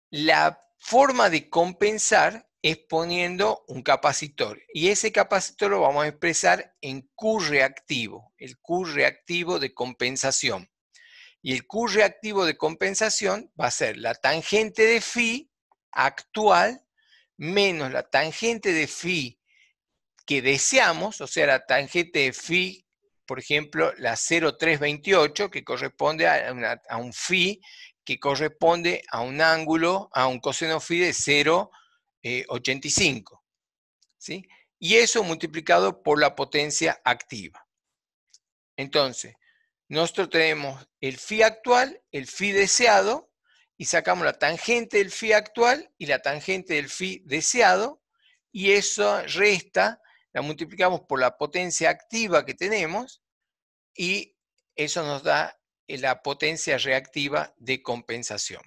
la forma de compensar es poniendo un capacitor. Y ese capacitor lo vamos a expresar en Q reactivo, el Q reactivo de compensación. Y el Q reactivo de compensación va a ser la tangente de phi actual menos la tangente de phi que deseamos, o sea, la tangente de phi, por ejemplo, la 0,328, que corresponde a un phi que corresponde a un ángulo, a un coseno phi de 0,85. ¿Sí? Y eso multiplicado por la potencia activa. Entonces, nosotros tenemos el phi actual, el phi deseado, y sacamos la tangente del phi actual y la tangente del phi deseado, y eso resta, la multiplicamos por la potencia activa que tenemos, y eso nos da la potencia reactiva de compensación.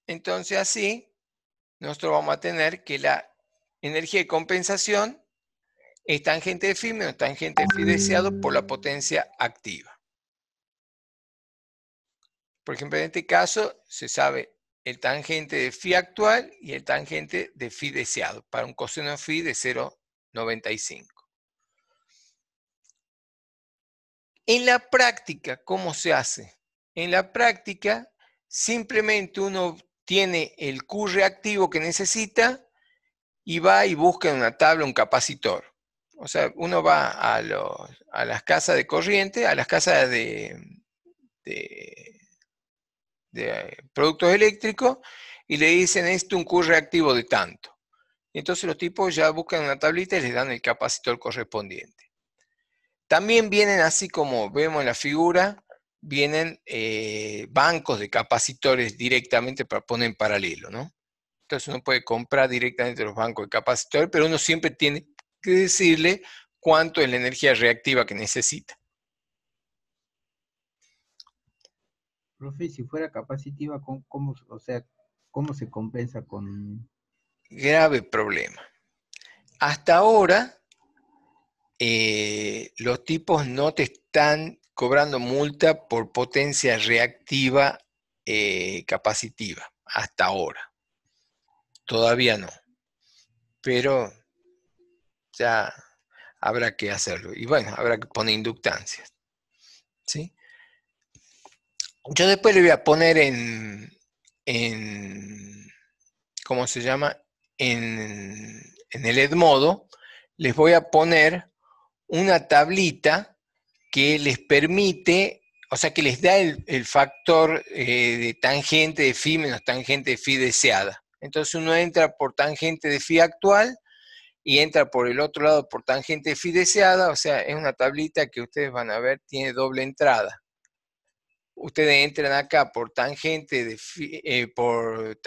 Entonces así, nosotros vamos a tener que la energía de compensación es tangente de phi menos tangente de phi deseado por la potencia activa. Por ejemplo, en este caso se sabe el tangente de phi actual y el tangente de phi deseado para un coseno de phi de 0,95. En la práctica, ¿cómo se hace? En la práctica, simplemente uno tiene el Q reactivo que necesita y va y busca en una tabla un capacitor. O sea, uno va a las casas de corriente, a las casas de productos eléctricos, y le dicen, esto un Q reactivo de tanto. Y entonces los tipos ya buscan una tablita y les dan el capacitor correspondiente. También vienen, así como vemos en la figura, vienen bancos de capacitores directamente para poner en paralelo, ¿no? Entonces uno puede comprar directamente los bancos de capacitores, pero uno siempre tiene que decirle cuánto es la energía reactiva que necesita. Profe, si fuera capacitiva, ¿cómo se compensa con...? Grave problema. Hasta ahora, los tipos no te están cobrando multa por potencia reactiva capacitiva. Hasta ahora. Todavía no. Pero ya habrá que hacerlo. Y bueno, habrá que poner inductancias. ¿Sí? Yo después le voy a poner ¿cómo se llama? En el Edmodo, les voy a poner una tablita que les permite, o sea, que les da el factor de tangente de phi menos tangente de phi deseada. Entonces uno entra por tangente de phi actual y entra por el otro lado por tangente de phi deseada, o sea, es una tablita que ustedes van a ver, tiene doble entrada. Ustedes entran acá por tangente de phi, por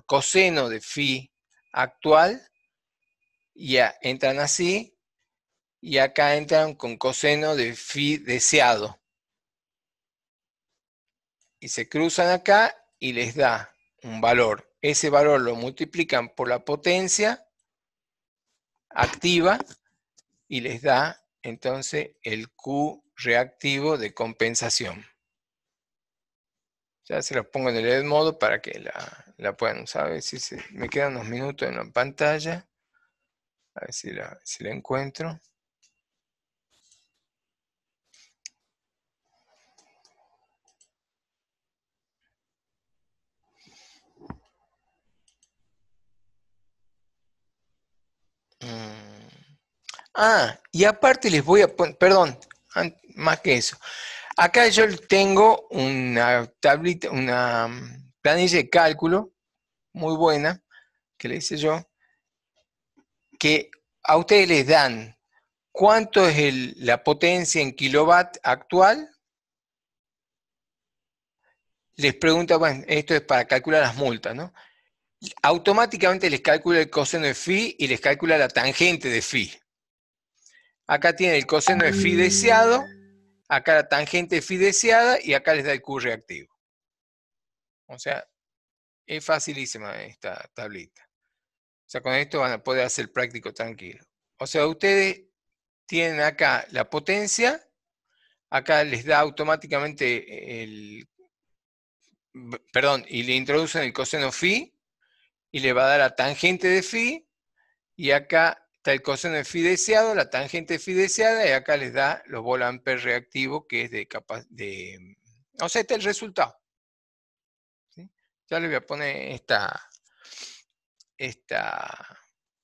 coseno de phi actual, y ya entran así, y acá entran con coseno de phi deseado. Y se cruzan acá y les da un valor. Ese valor lo multiplican por la potencia activa y les da entonces el Q reactivo de compensación. Ya se los pongo en el edit modo para que la puedan usar. A ver si me quedan unos minutos en la pantalla. A ver si la encuentro. Y aparte les voy a poner, perdón, más que eso. Acá yo tengo una tablita, una planilla de cálculo muy buena, que le hice yo, que a ustedes les dan cuánto es la potencia en kilowatt actual. Les pregunta, bueno, esto es para calcular las multas, ¿no? Automáticamente les calcula el coseno de phi y les calcula la tangente de phi. Acá tiene el coseno de phi deseado, acá la tangente de phi deseada y acá les da el Q reactivo. O sea, es facilísima esta tablita. O sea, con esto van a poder hacer el práctico tranquilo. O sea, ustedes tienen acá la potencia, acá les da automáticamente y le introducen el coseno phi, y le va a dar la tangente de phi, y acá está el coseno de phi deseado, la tangente de phi deseada, y acá les da los volt-ampere reactivos, que es o sea, este es el resultado. ¿Sí? Ya les voy a poner esta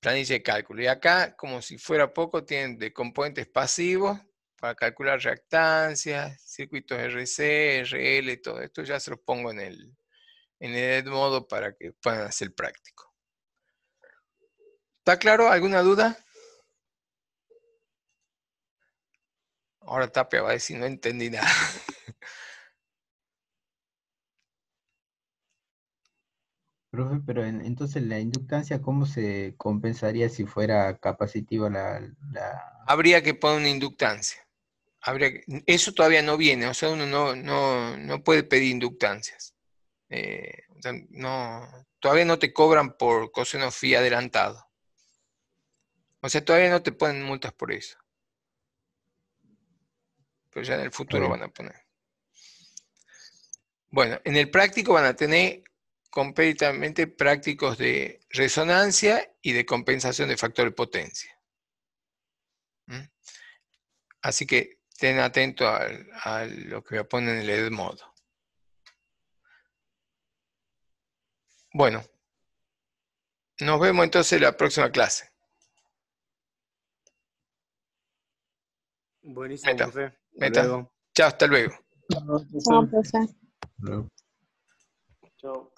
planilla de cálculo. Y acá, como si fuera poco, tienen de componentes pasivos para calcular reactancias, circuitos RC, RL, todo esto ya se los pongo en el modo para que puedan hacer el práctico. ¿Está claro? ¿Alguna duda? Ahora Tapia va a decir, no entendí nada. Profe, pero entonces la inductancia, ¿cómo se compensaría si fuera capacitiva Habría que poner una inductancia. Eso todavía no viene, o sea, uno no puede pedir inductancias. O sea, todavía no te cobran por coseno phi adelantado. O sea, todavía no te ponen multas por eso. Pero ya en el futuro van a poner. Bueno, en el práctico van a tener completamente prácticos de resonancia y de compensación de factor de potencia. Así que estén atentos a lo que voy a poner en el edit modo. Bueno, nos vemos entonces en la próxima clase. Buenísimo, profe. Hasta Meta. luego. Chao, hasta luego. Chao, profe. Luego. Chao.